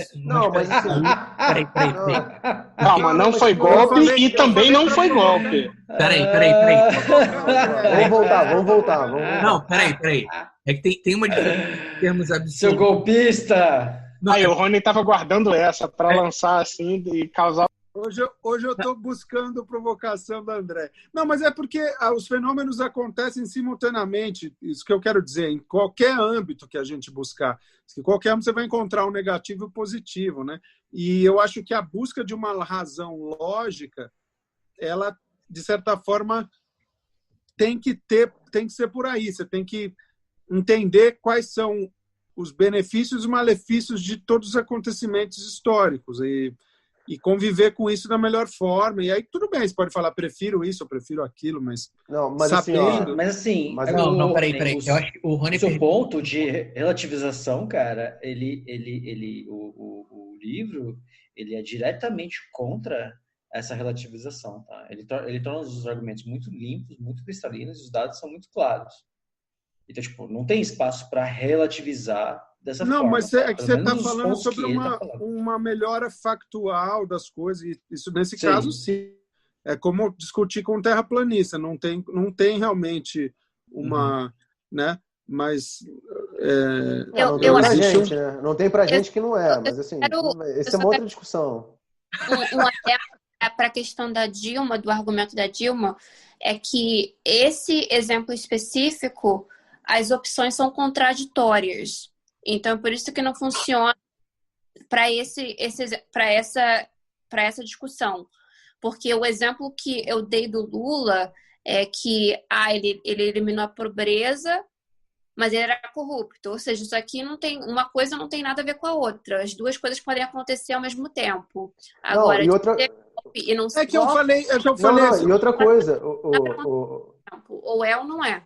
Mas assim... Peraí. Calma, não foi golpe e também não foi golpe. Peraí. Vamos voltar. Não, peraí. É que tem uma diferença em termos absurdos. Seu golpista! O Rony estava guardando essa para lançar assim e causar... Hoje eu estou buscando provocação da André. Não, mas é porque os fenômenos acontecem simultaneamente. Isso que eu quero dizer, em qualquer âmbito que a gente buscar. Em qualquer âmbito você vai encontrar um negativo e um positivo, né? E eu acho que a busca de uma razão lógica, ela, de certa forma, tem que ser por aí. Você tem que entender quais são os benefícios e malefícios de todos os acontecimentos históricos e conviver com isso da melhor forma. E aí, tudo bem, você pode falar, prefiro isso, eu prefiro aquilo, mas sabendo... Peraí. Eu acho que o Rony... O seu ponto de relativização, cara, o livro, ele é diretamente contra essa relativização, tá? Ele torna os argumentos muito limpos, muito cristalinos, e os dados são muito claros. Então, tipo, não tem espaço para relativizar dessa forma. Não, mas é que você está falando sobre uma melhora factual das coisas. E isso, nesse caso, sim. É como discutir com terraplanista. Não tem realmente uma... né? Mas... Não tem pra gente que não é. Mas, assim, essa é uma outra discussão. Para a questão da Dilma, do argumento da Dilma, é que esse exemplo específico, as opções são contraditórias. Então, por isso que não funciona para essa discussão. Porque o exemplo que eu dei do Lula é que ele eliminou a pobreza, mas ele era corrupto. Ou seja, isso aqui uma coisa não tem nada a ver com a outra. As duas coisas podem acontecer ao mesmo tempo. Agora, e não se É que eu falei Não, assim, e outra coisa, ou é ou não é.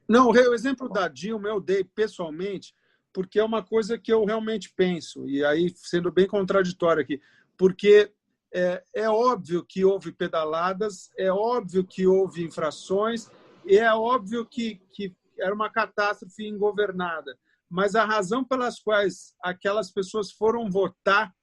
não, o exemplo da Dilma eu dei pessoalmente, porque é uma coisa que eu realmente penso, e aí sendo bem contraditório aqui, porque é óbvio que houve pedaladas, é óbvio que houve infrações, e é óbvio que era uma catástrofe ingovernada. Mas a razão pelas quais aquelas pessoas foram votar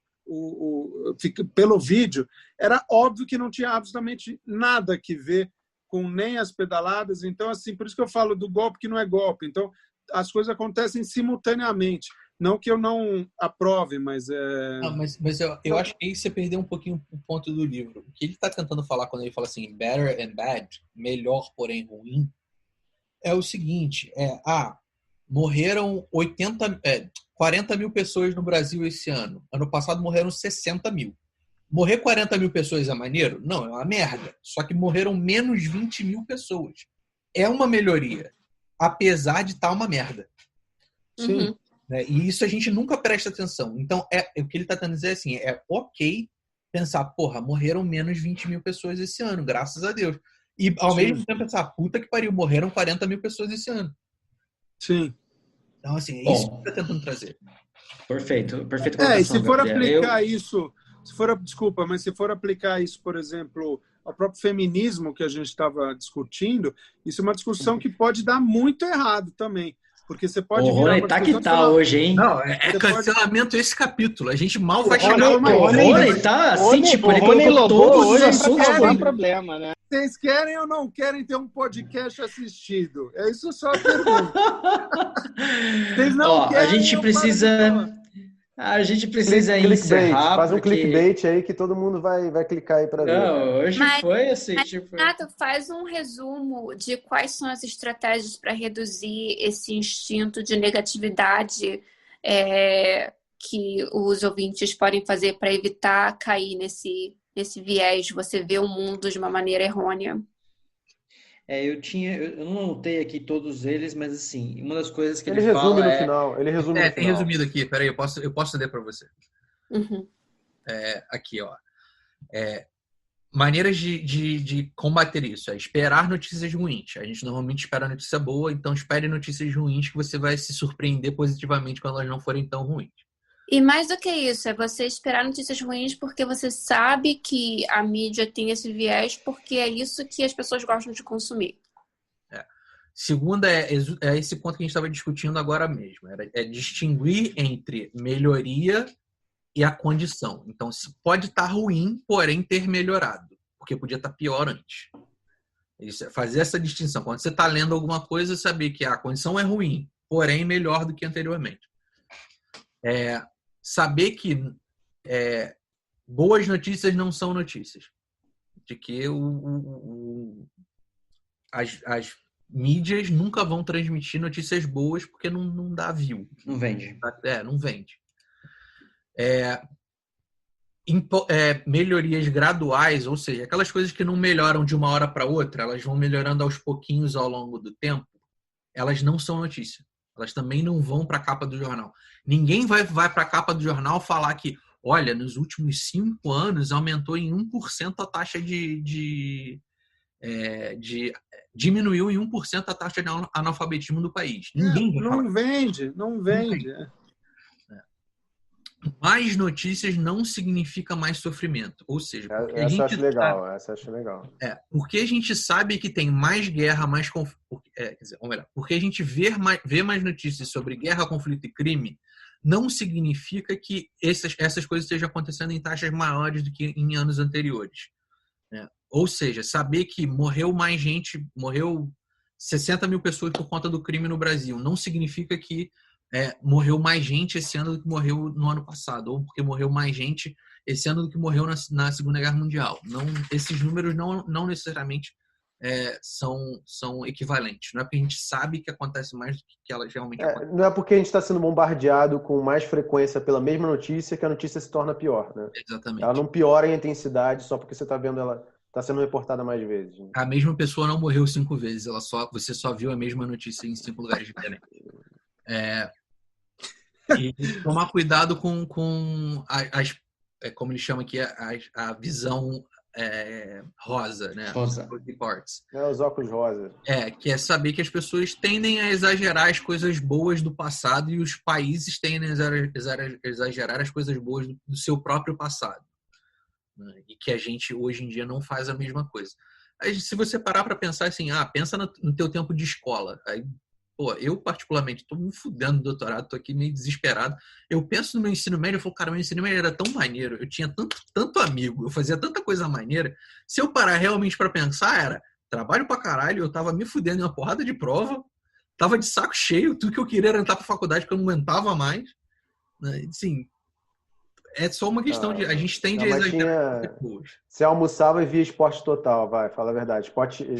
pelo vídeo era óbvio que não tinha absolutamente nada que ver com nem as pedaladas. Então, assim, por isso que eu falo do golpe que não é golpe. Então, as coisas acontecem simultaneamente. Não que eu não aprove, mas... Não, mas eu acho que aí você perdeu um pouquinho o ponto do livro. O que ele está tentando falar quando ele fala assim, better and bad, melhor porém ruim, é o seguinte, morreram 40 mil pessoas no Brasil esse ano. Ano passado morreram 60 mil. Morrer 40 mil pessoas é maneiro? Não, é uma merda. Só que morreram menos 20 mil pessoas. É uma melhoria, apesar de estar uma merda. Sim. E isso a gente nunca presta atenção. Então, o que ele está tentando dizer assim, é ok pensar, porra, morreram menos 20 mil pessoas esse ano, graças a Deus. E, ao mesmo tempo, pensar, puta que pariu, morreram 40 mil pessoas esse ano. Sim. Então, assim, é isso que ele está tentando trazer. Perfeito E colocação, se for Gabriel. aplicar isso, se for aplicar isso, por exemplo, ao próprio feminismo que a gente estava discutindo, isso é uma discussão que pode dar muito errado também. Porque você pode O Rony tá que tá hoje, hein? Não, cancelamento esse capítulo. A gente mal vai Rony- chegar. O Rony tá assim, tipo, ele Rony colocou Lobo todos os hoje assuntos. pra causar Rony. problema, né? Vocês querem ou não querem ter um podcast assistido? É isso só a pergunta. Vocês não Ó, querem, a gente eu precisa encerrar. Faz um porque... clickbait aí que todo mundo vai clicar aí para ver. Não, hoje foi assim, tipo... Renato, faz um resumo de quais são as estratégias para reduzir esse instinto de negatividade que os ouvintes podem fazer para evitar cair nesse viés, você vê o mundo de uma maneira errônea. Eu não anotei aqui todos eles, mas assim, uma das coisas que Ele ele resume fala no final. Ele resume no Tem final. resumido aqui. Peraí, eu posso ler para você. Uhum. Aqui, ó. Maneiras de combater isso. Esperar notícias ruins. A gente normalmente espera notícia boa, então espere notícias ruins que você vai se surpreender positivamente quando elas não forem tão ruins. E mais do que isso, é você esperar notícias ruins porque você sabe que a mídia tem esse viés, porque é isso que as pessoas gostam de consumir. Segunda é esse ponto que a gente estava discutindo agora mesmo. É distinguir entre melhoria e a condição. Então, pode estar ruim, porém ter melhorado, porque podia estar pior antes. Isso é fazer essa distinção. Quando você está lendo alguma coisa, saber que a condição é ruim, porém melhor do que anteriormente. Saber que boas notícias não são notícias. De que as mídias nunca vão transmitir notícias boas porque não dá view. Não vende. Não vende. Melhorias graduais, ou seja, aquelas coisas que não melhoram de uma hora para outra, elas vão melhorando aos pouquinhos ao longo do tempo, elas não são notícia. Elas também não vão para a capa do jornal. Ninguém vai para a capa do jornal falar que, olha, nos últimos 5 anos aumentou em 1% a taxa diminuiu em 1% a taxa de analfabetismo do país. Ninguém vai falar. Não vende. Mais notícias não significa mais sofrimento. Ou seja, essa eu acho legal. porque a gente sabe que tem mais guerra, mais porque a gente vê mais notícias sobre guerra, conflito e crime, não significa que essas coisas estejam acontecendo em taxas maiores do que em anos anteriores. Ou seja, saber que morreu 60 mil pessoas por conta do crime no Brasil, não significa que morreu mais gente esse ano do que morreu no ano passado, ou porque morreu mais gente esse ano do que morreu na Segunda Guerra Mundial. Não, esses números não necessariamente são equivalentes. Não é porque a gente sabe que acontece mais do que elas realmente acontecem. Não é porque a gente está sendo bombardeado com mais frequência pela mesma notícia que a notícia se torna pior, né? Exatamente. Ela não piora em intensidade só porque você está vendo ela está sendo reportada mais vezes. Né? A mesma pessoa não morreu 5 vezes, você só viu a mesma notícia em 5 lugares diferentes. E tomar cuidado com como ele chama aqui, a visão rosa, né? Rosa. Reports. Os óculos rosa. Que é saber que as pessoas tendem a exagerar as coisas boas do passado e os países tendem a exagerar as coisas boas do seu próprio passado. Né? E que a gente, hoje em dia, não faz a mesma coisa. Aí, se você parar para pensar assim, pensa no teu tempo de escola. Aí, eu particularmente estou me fudendo no doutorado, estou aqui meio desesperado. Eu penso no meu ensino médio, eu falo, cara, meu ensino médio era tão maneiro, eu tinha tanto amigo, eu fazia tanta coisa maneira. Se eu parar realmente para pensar, era trabalho pra caralho, eu tava me fudendo em uma porrada de prova, tava de saco cheio, tudo que eu queria era entrar pra faculdade porque eu não aguentava mais. Né? Assim, é só uma questão de... A gente tende a exagerar depois. Você almoçava e via Esporte Total, fala a verdade. Globo Esporte.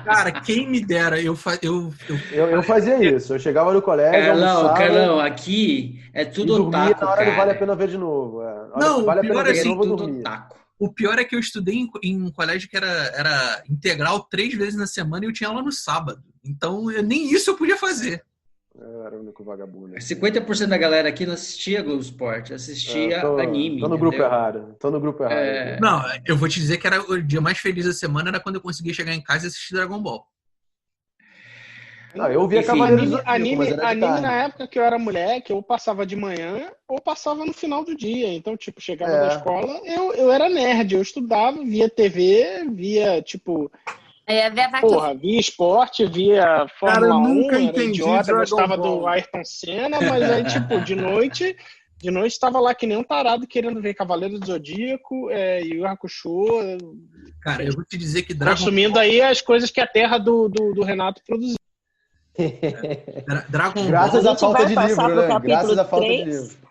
Cara, quem me dera, eu fazia isso. Eu chegava no colégio, Carlão, aqui é tudo otaku, na hora do Vale a Pena ver de novo. Não, vale o pior é assim, tudo otaku. O pior é que eu estudei em um colégio que era integral 3 vezes na semana e eu tinha aula no sábado. Então, nem isso eu podia fazer. Eu era o único vagabundo. 50% da galera aqui não assistia Globo Esporte, assistia anime. Tô no grupo errado. Não, eu vou te dizer que era o dia mais feliz da semana era quando eu conseguia chegar em casa e assistir Dragon Ball. Não, eu via Cavaleiros do Zodíaco, anime na época que eu era moleque, ou passava de manhã ou passava no final do dia. Então, chegava da escola, eu era nerd, eu estudava, via TV, via, via esporte, via Fórmula 1, nunca era entendi idiota, gostava Ball. do Ayrton Senna, mas aí, de noite estava lá que nem um tarado querendo ver Cavaleiro do Zodíaco, Yu Hakusho. Cara, eu vou te dizer que Dragon consumindo Ball... aí as coisas que a terra do Renato produziu. Dragon Graças Ball... à falta de livro, né? Graças à falta de livro.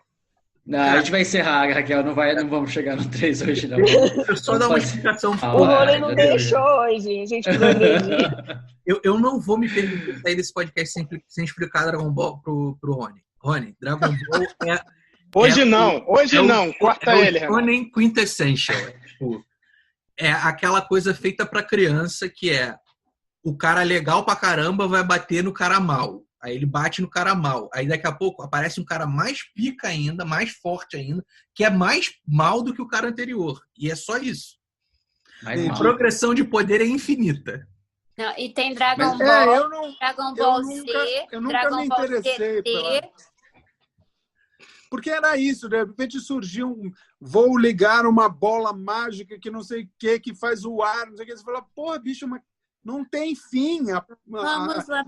Não, a gente vai encerrar, Raquel. Não vamos chegar no 3 hoje, não. Eu só dar uma explicação. O Rony não deixou hoje. A gente precisa agredir. Eu não vou me permitir sair desse podcast sem explicar Dragon Ball pro Rony. Rony, Dragon Ball Hoje não. Corta ele, Renato. Shonen Quintessential. É aquela coisa feita pra criança que é o cara legal pra caramba vai bater no cara mal. Aí ele bate no cara mal. Aí daqui a pouco aparece um cara mais pica ainda, mais forte ainda, que é mais mal do que o cara anterior. E é só isso. A progressão de poder é infinita. Não, e tem Dragon Ball, Dragon Ball Z, eu nunca Dragon me Ball interessei GT. Porque era isso, de repente surgiu vou ligar uma bola mágica que não sei o que faz o ar, não sei o que. Você fala, porra, bicho, mas não tem fim. Vamos lá,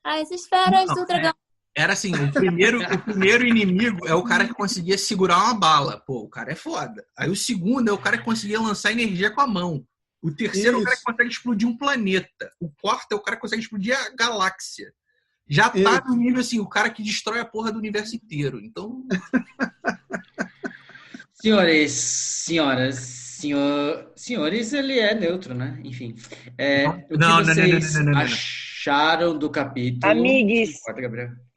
as esferas do dragão. Era assim, o primeiro inimigo é o cara que conseguia segurar uma bala. Pô, o cara é foda. Aí o segundo é o cara que conseguia lançar energia com a mão. O terceiro é o cara que consegue explodir um planeta. O quarto é o cara que consegue explodir a galáxia. Já tá no nível assim, o cara que destrói a porra do universo inteiro. Então... Senhores, ele é neutro, né? Enfim. O que vocês acharam do capítulo? Amigues.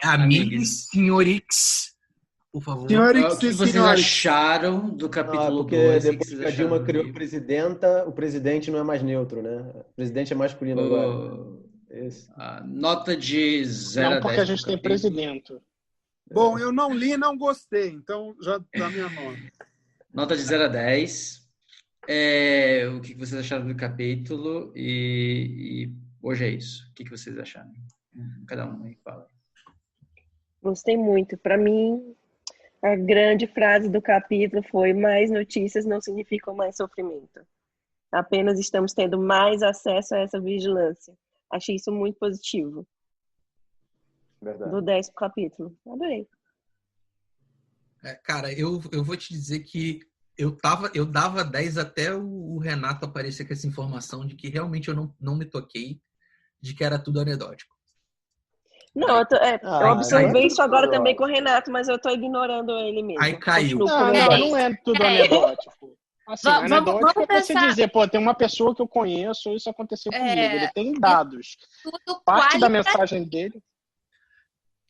Amigues, senhorix. Por favor. O que vocês acharam do capítulo 12? Porque depois que a Dilma criou presidenta, o presidente não é mais neutro, né? O presidente é masculino agora. Nota de 0 a 10. Não, porque a gente tem presidente. Bom, eu não li e não gostei, então já dá minha nota. Nota de 0 a 10. O que vocês acharam do capítulo? E hoje é isso. O que vocês acharam? Cada um aí fala. Gostei muito. Para mim, a grande frase do capítulo foi: mais notícias não significam mais sofrimento. Apenas estamos tendo mais acesso a essa vigilância. Achei isso muito positivo. Verdade. Do 10º capítulo. Adorei. Cara, eu vou te dizer que eu dava 10 até o Renato aparecer com essa informação de que realmente eu não me toquei de que era tudo anedótico. Não, eu observei isso agora também com o Renato, mas eu tô ignorando ele mesmo. Aí caiu. Não é tudo anedótico. Assim, anedótico é você dizer, tem uma pessoa que eu conheço, isso aconteceu comigo. Ele tem dados. Parte da mensagem dele...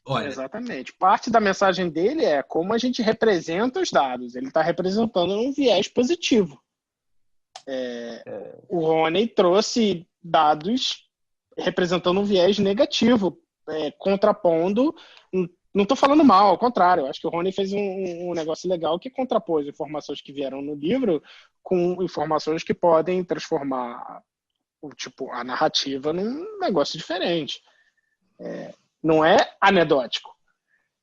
Olha. Exatamente. Parte da mensagem dele é como a gente representa os dados. Ele está representando um viés positivo. O Rony trouxe dados representando um viés negativo, contrapondo Não estou falando mal, ao contrário. Acho que o Rony fez um negócio legal que contrapôs informações que vieram no livro com informações que podem transformar a narrativa num negócio diferente. Não é anedótico,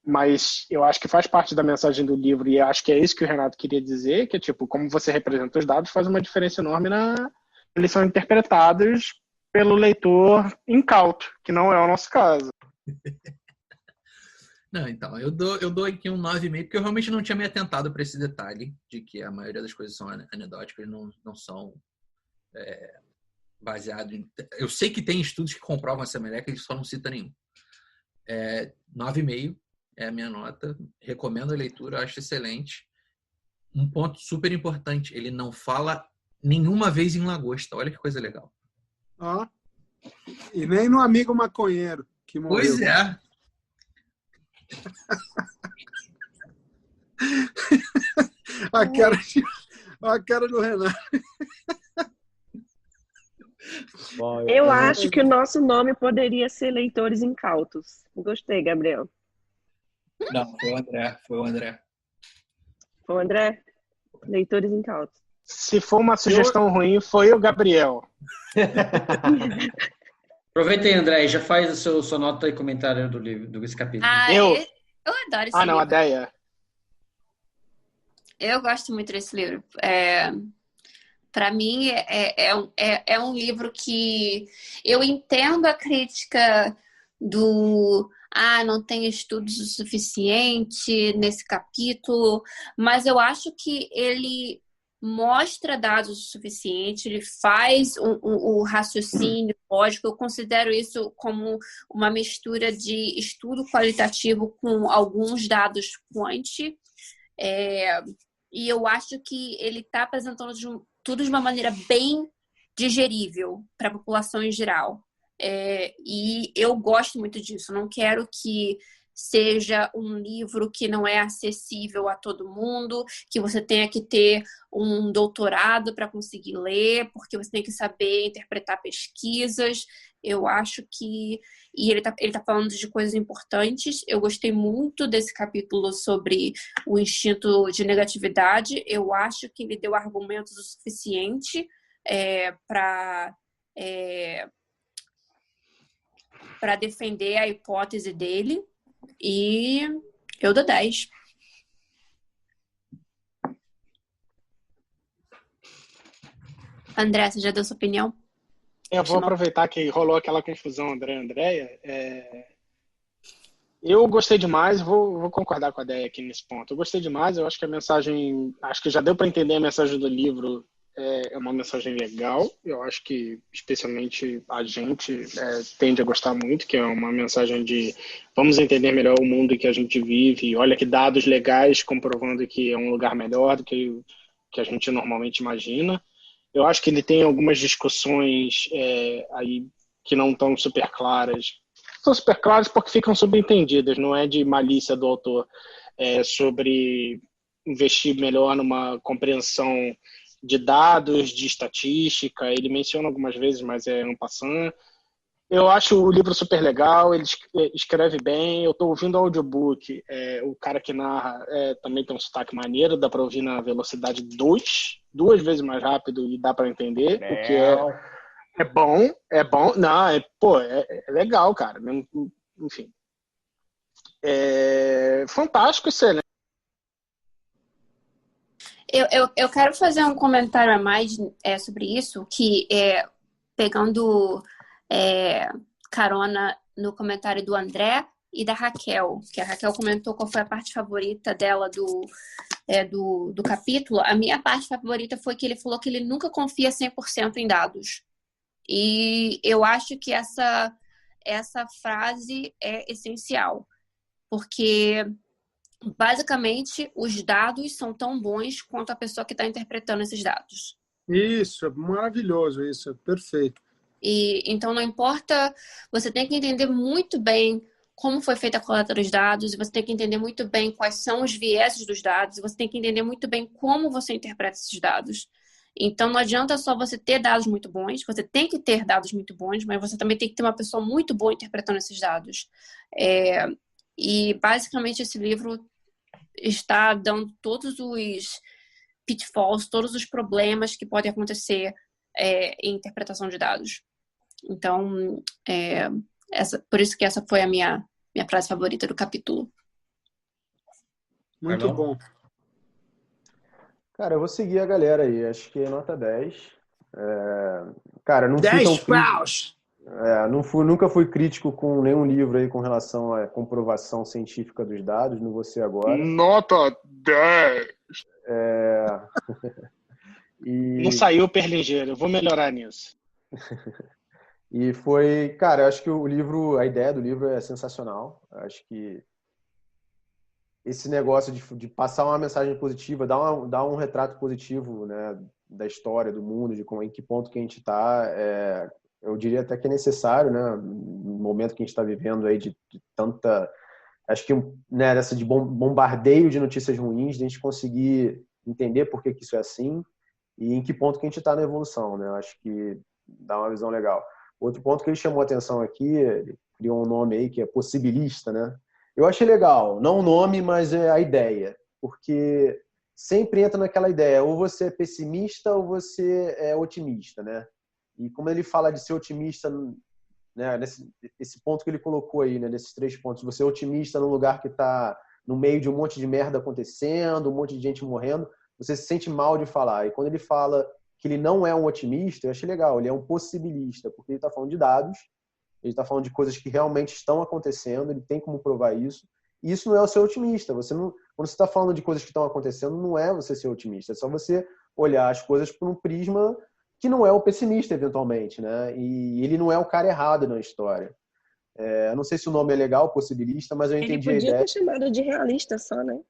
mas eu acho que faz parte da mensagem do livro, e acho que é isso que o Renato queria dizer, que é como você representa os dados faz uma diferença enorme eles são interpretados pelo leitor incauto, que não é o nosso caso. Não, então, eu dou aqui um 9,5, porque eu realmente não tinha me atentado para esse detalhe de que a maioria das coisas são anedóticas, não são baseados em... Eu sei que tem estudos que comprovam essa meleca, ele só não cita nenhum. 9,5 é a minha nota. Recomendo a leitura, acho excelente. Um ponto super importante, ele não fala nenhuma vez em lagosta. Olha que coisa legal. E nem no amigo maconheiro que morreu. Pois é. a cara do Renato. Eu acho que o nosso nome poderia ser Leitores Incautos. Gostei, Gabriel. Não, foi o André. Foi o André? Leitores Incautos. Se for uma sugestão ruim, foi o Gabriel. Aproveita aí, André, e já faz sua nota e comentário do livro, desse capítulo. Eu adoro esse livro. Não, a Deia. Eu gosto muito desse livro. Para mim, é um livro que eu entendo a crítica do não tem estudos o suficiente nesse capítulo, mas eu acho que ele mostra dados o suficiente, ele faz o raciocínio lógico. Eu considero isso como uma mistura de estudo qualitativo com alguns dados quant. E eu acho que ele está apresentando tudo de uma maneira bem digerível para a população em geral. E eu gosto muito disso. Não quero que seja um livro que não é acessível a todo mundo, que você tenha que ter um doutorado para conseguir ler, porque você tem que saber interpretar pesquisas. Eu acho que... E ele tá falando de coisas importantes. Eu gostei muito desse capítulo sobre o instinto de negatividade. Eu acho que ele deu argumentos o suficiente para defender a hipótese dele. E eu dou 10. André, você já deu sua opinião? Eu vou aproveitar que rolou aquela confusão André-Andréia. Eu gostei demais, vou concordar com a Deia aqui nesse ponto. Eu gostei demais, eu acho que a mensagem... Acho que já deu para entender a mensagem do livro. É uma mensagem legal. Eu acho que, especialmente, a gente tende a gostar muito, que é uma mensagem de vamos entender melhor o mundo em que a gente vive. E olha que dados legais comprovando que é um lugar melhor do que a gente normalmente imagina. Eu acho que ele tem algumas discussões aí que não estão super claras. São super claras porque ficam subentendidas, não é de malícia do autor. Sobre investir melhor numa compreensão de dados, de estatística. Ele menciona algumas vezes, mas é en passant. Eu acho o livro super legal, ele escreve bem. Eu estou ouvindo o audiobook, o cara que narra também tem um sotaque maneiro, dá para ouvir na velocidade 2 vezes mais rápido e dá para entender, o que é bom. Não, é legal, cara. Enfim. Fantástico, excelente. Eu quero fazer um comentário a mais sobre isso, que pegando carona no comentário do André e da Raquel, que a Raquel comentou qual foi a parte favorita dela do capítulo. A minha parte favorita foi que ele falou que ele nunca confia 100% em dados. E eu acho que essa frase é essencial, porque basicamente os dados são tão bons quanto a pessoa que está interpretando esses dados. Isso, é maravilhoso, isso, é perfeito. E então não importa, você tem que entender muito bem como foi feita a coleta dos dados, e você tem que entender muito bem quais são os vieses dos dados, e você tem que entender muito bem como você interpreta esses dados. Então não adianta só você ter dados muito bons, você tem que ter dados muito bons, mas você também tem que ter uma pessoa muito boa interpretando esses dados. E, basicamente, esse livro está dando todos os pitfalls, todos os problemas que podem acontecer em interpretação de dados. Então, por isso que essa foi a minha frase favorita do capítulo. Muito bom. Cara, eu vou seguir a galera aí. Acho que é nota 10. Cara, não fui 10 tão paus! nunca fui crítico com nenhum livro aí com relação à comprovação científica dos dados, não vou ser agora. Nota 10! Não saiu o perligeiro, eu vou melhorar nisso. E foi, cara, eu acho que a ideia do livro é sensacional. Eu acho que esse negócio de passar uma mensagem positiva, dar um retrato positivo, né, da história, do mundo, em que ponto que a gente está, eu diria até que é necessário, né, no momento que a gente está vivendo aí de tanta, acho que, né, de bombardeio de notícias ruins, de a gente conseguir entender por que isso é assim e em que ponto que a gente está na evolução, né, eu acho que dá uma visão legal. Outro ponto que ele chamou a atenção aqui, ele criou um nome aí que é possibilista, né? Eu achei legal, não o nome, mas a ideia, porque sempre entra naquela ideia, ou você é pessimista ou você é otimista, né? E como ele fala de ser otimista, né, esse ponto que ele colocou aí, né, desses 3 pontos, você é otimista num lugar que está no meio de um monte de merda acontecendo, um monte de gente morrendo, você se sente mal de falar. E quando ele fala que ele não é um otimista, eu achei legal, ele é um possibilista, porque ele está falando de dados, ele está falando de coisas que realmente estão acontecendo, ele tem como provar isso, e isso não é o ser otimista. Quando você está falando de coisas que estão acontecendo, não é você ser otimista, é só você olhar as coisas por um prisma que não é o pessimista, eventualmente, né? E ele não é o cara errado na história. Eu não sei se o nome é legal, possibilista, mas eu entendi a ideia. Ele podia ter chamado de realista só, né?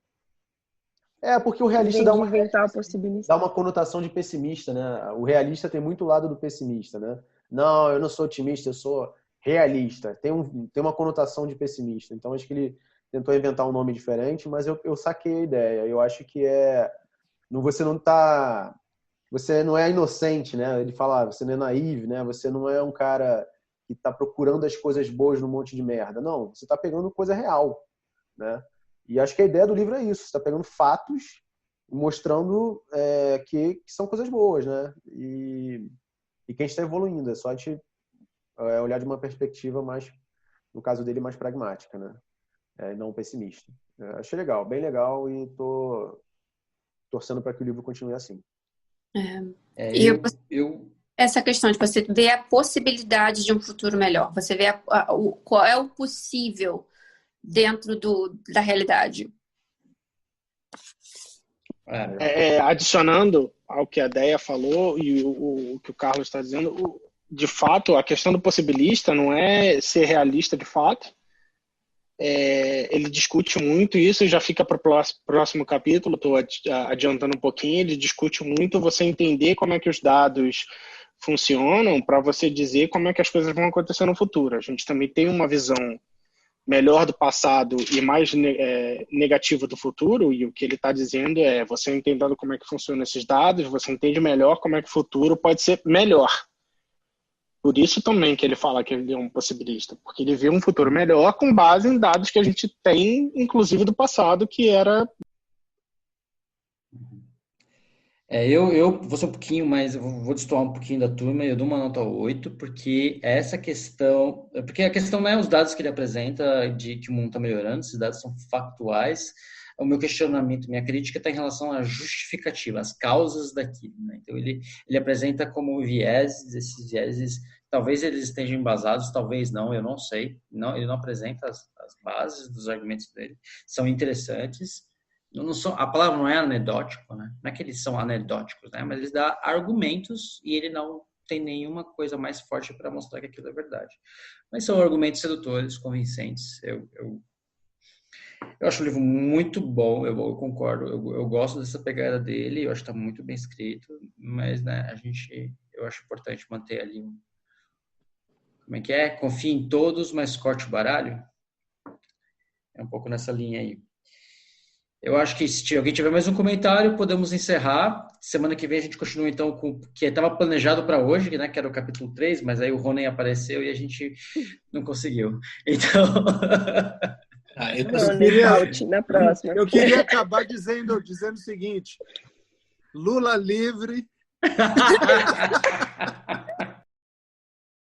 Porque o realista dá uma conotação de pessimista, né? O realista tem muito lado do pessimista, né? Não, eu não sou otimista, eu sou realista. Tem uma conotação de pessimista. Então, acho que ele tentou inventar um nome diferente, mas eu saquei a ideia. Eu acho que você não é inocente, né? Ele fala, você não é naive, né? Você não é um cara que está procurando as coisas boas num monte de merda. Não, você está pegando coisa real, né? E acho que a ideia do livro é isso. Você está pegando fatos e mostrando que são coisas boas, né? E que a gente está evoluindo. É só a gente olhar de uma perspectiva mais, no caso dele, mais pragmática, né? E não pessimista. Achei legal, bem legal, e tô torcendo para que o livro continue assim. Essa questão de você ver a possibilidade de um futuro melhor. Você vê qual é o possível dentro da realidade. Adicionando ao que a Déia falou e o que o Carlos está dizendo, de fato, a questão do possibilista não é ser realista de fato. Ele discute muito isso, já fica para o próximo capítulo, estou adiantando um pouquinho, ele discute muito você entender como é que os dados funcionam para você dizer como é que as coisas vão acontecer no futuro. A gente também tem uma visão melhor do passado e mais negativa do futuro, e o que ele está dizendo é, você entendendo como é que funcionam esses dados, você entende melhor como é que o futuro pode ser melhor. Por isso também que ele fala que ele é um possibilista, porque ele vê um futuro melhor com base em dados que a gente tem, inclusive do passado, que era... Eu vou ser um pouquinho mais, eu vou destoar um pouquinho da turma, eu dou uma nota 8, porque a questão não é os dados que ele apresenta de que o mundo está melhorando, esses dados são factuais. O meu questionamento, minha crítica está em relação à justificativa, às causas daquilo, né? Então ele apresenta como vieses, esses vieses, talvez eles estejam embasados, talvez não, eu não sei, ele não apresenta as bases dos argumentos dele, são interessantes. A palavra não é anedótico, né? Não é que eles são anedóticos, né? Mas eles dão argumentos e ele não tem nenhuma coisa mais forte para mostrar que aquilo é verdade. Mas são argumentos sedutores, convincentes. Eu acho o livro muito bom, eu concordo. Eu gosto dessa pegada dele, eu acho que está muito bem escrito, mas, né, eu acho importante manter ali como é que é? Confie em todos, mas corte o baralho. É um pouco nessa linha aí. Eu acho que se alguém tiver mais um comentário, podemos encerrar. Semana que vem a gente continua então com o que estava planejado para hoje, né, que era o capítulo 3, mas aí o Ronen apareceu e a gente não conseguiu. Então, Na próxima. Eu queria acabar dizendo o seguinte: Lula livre.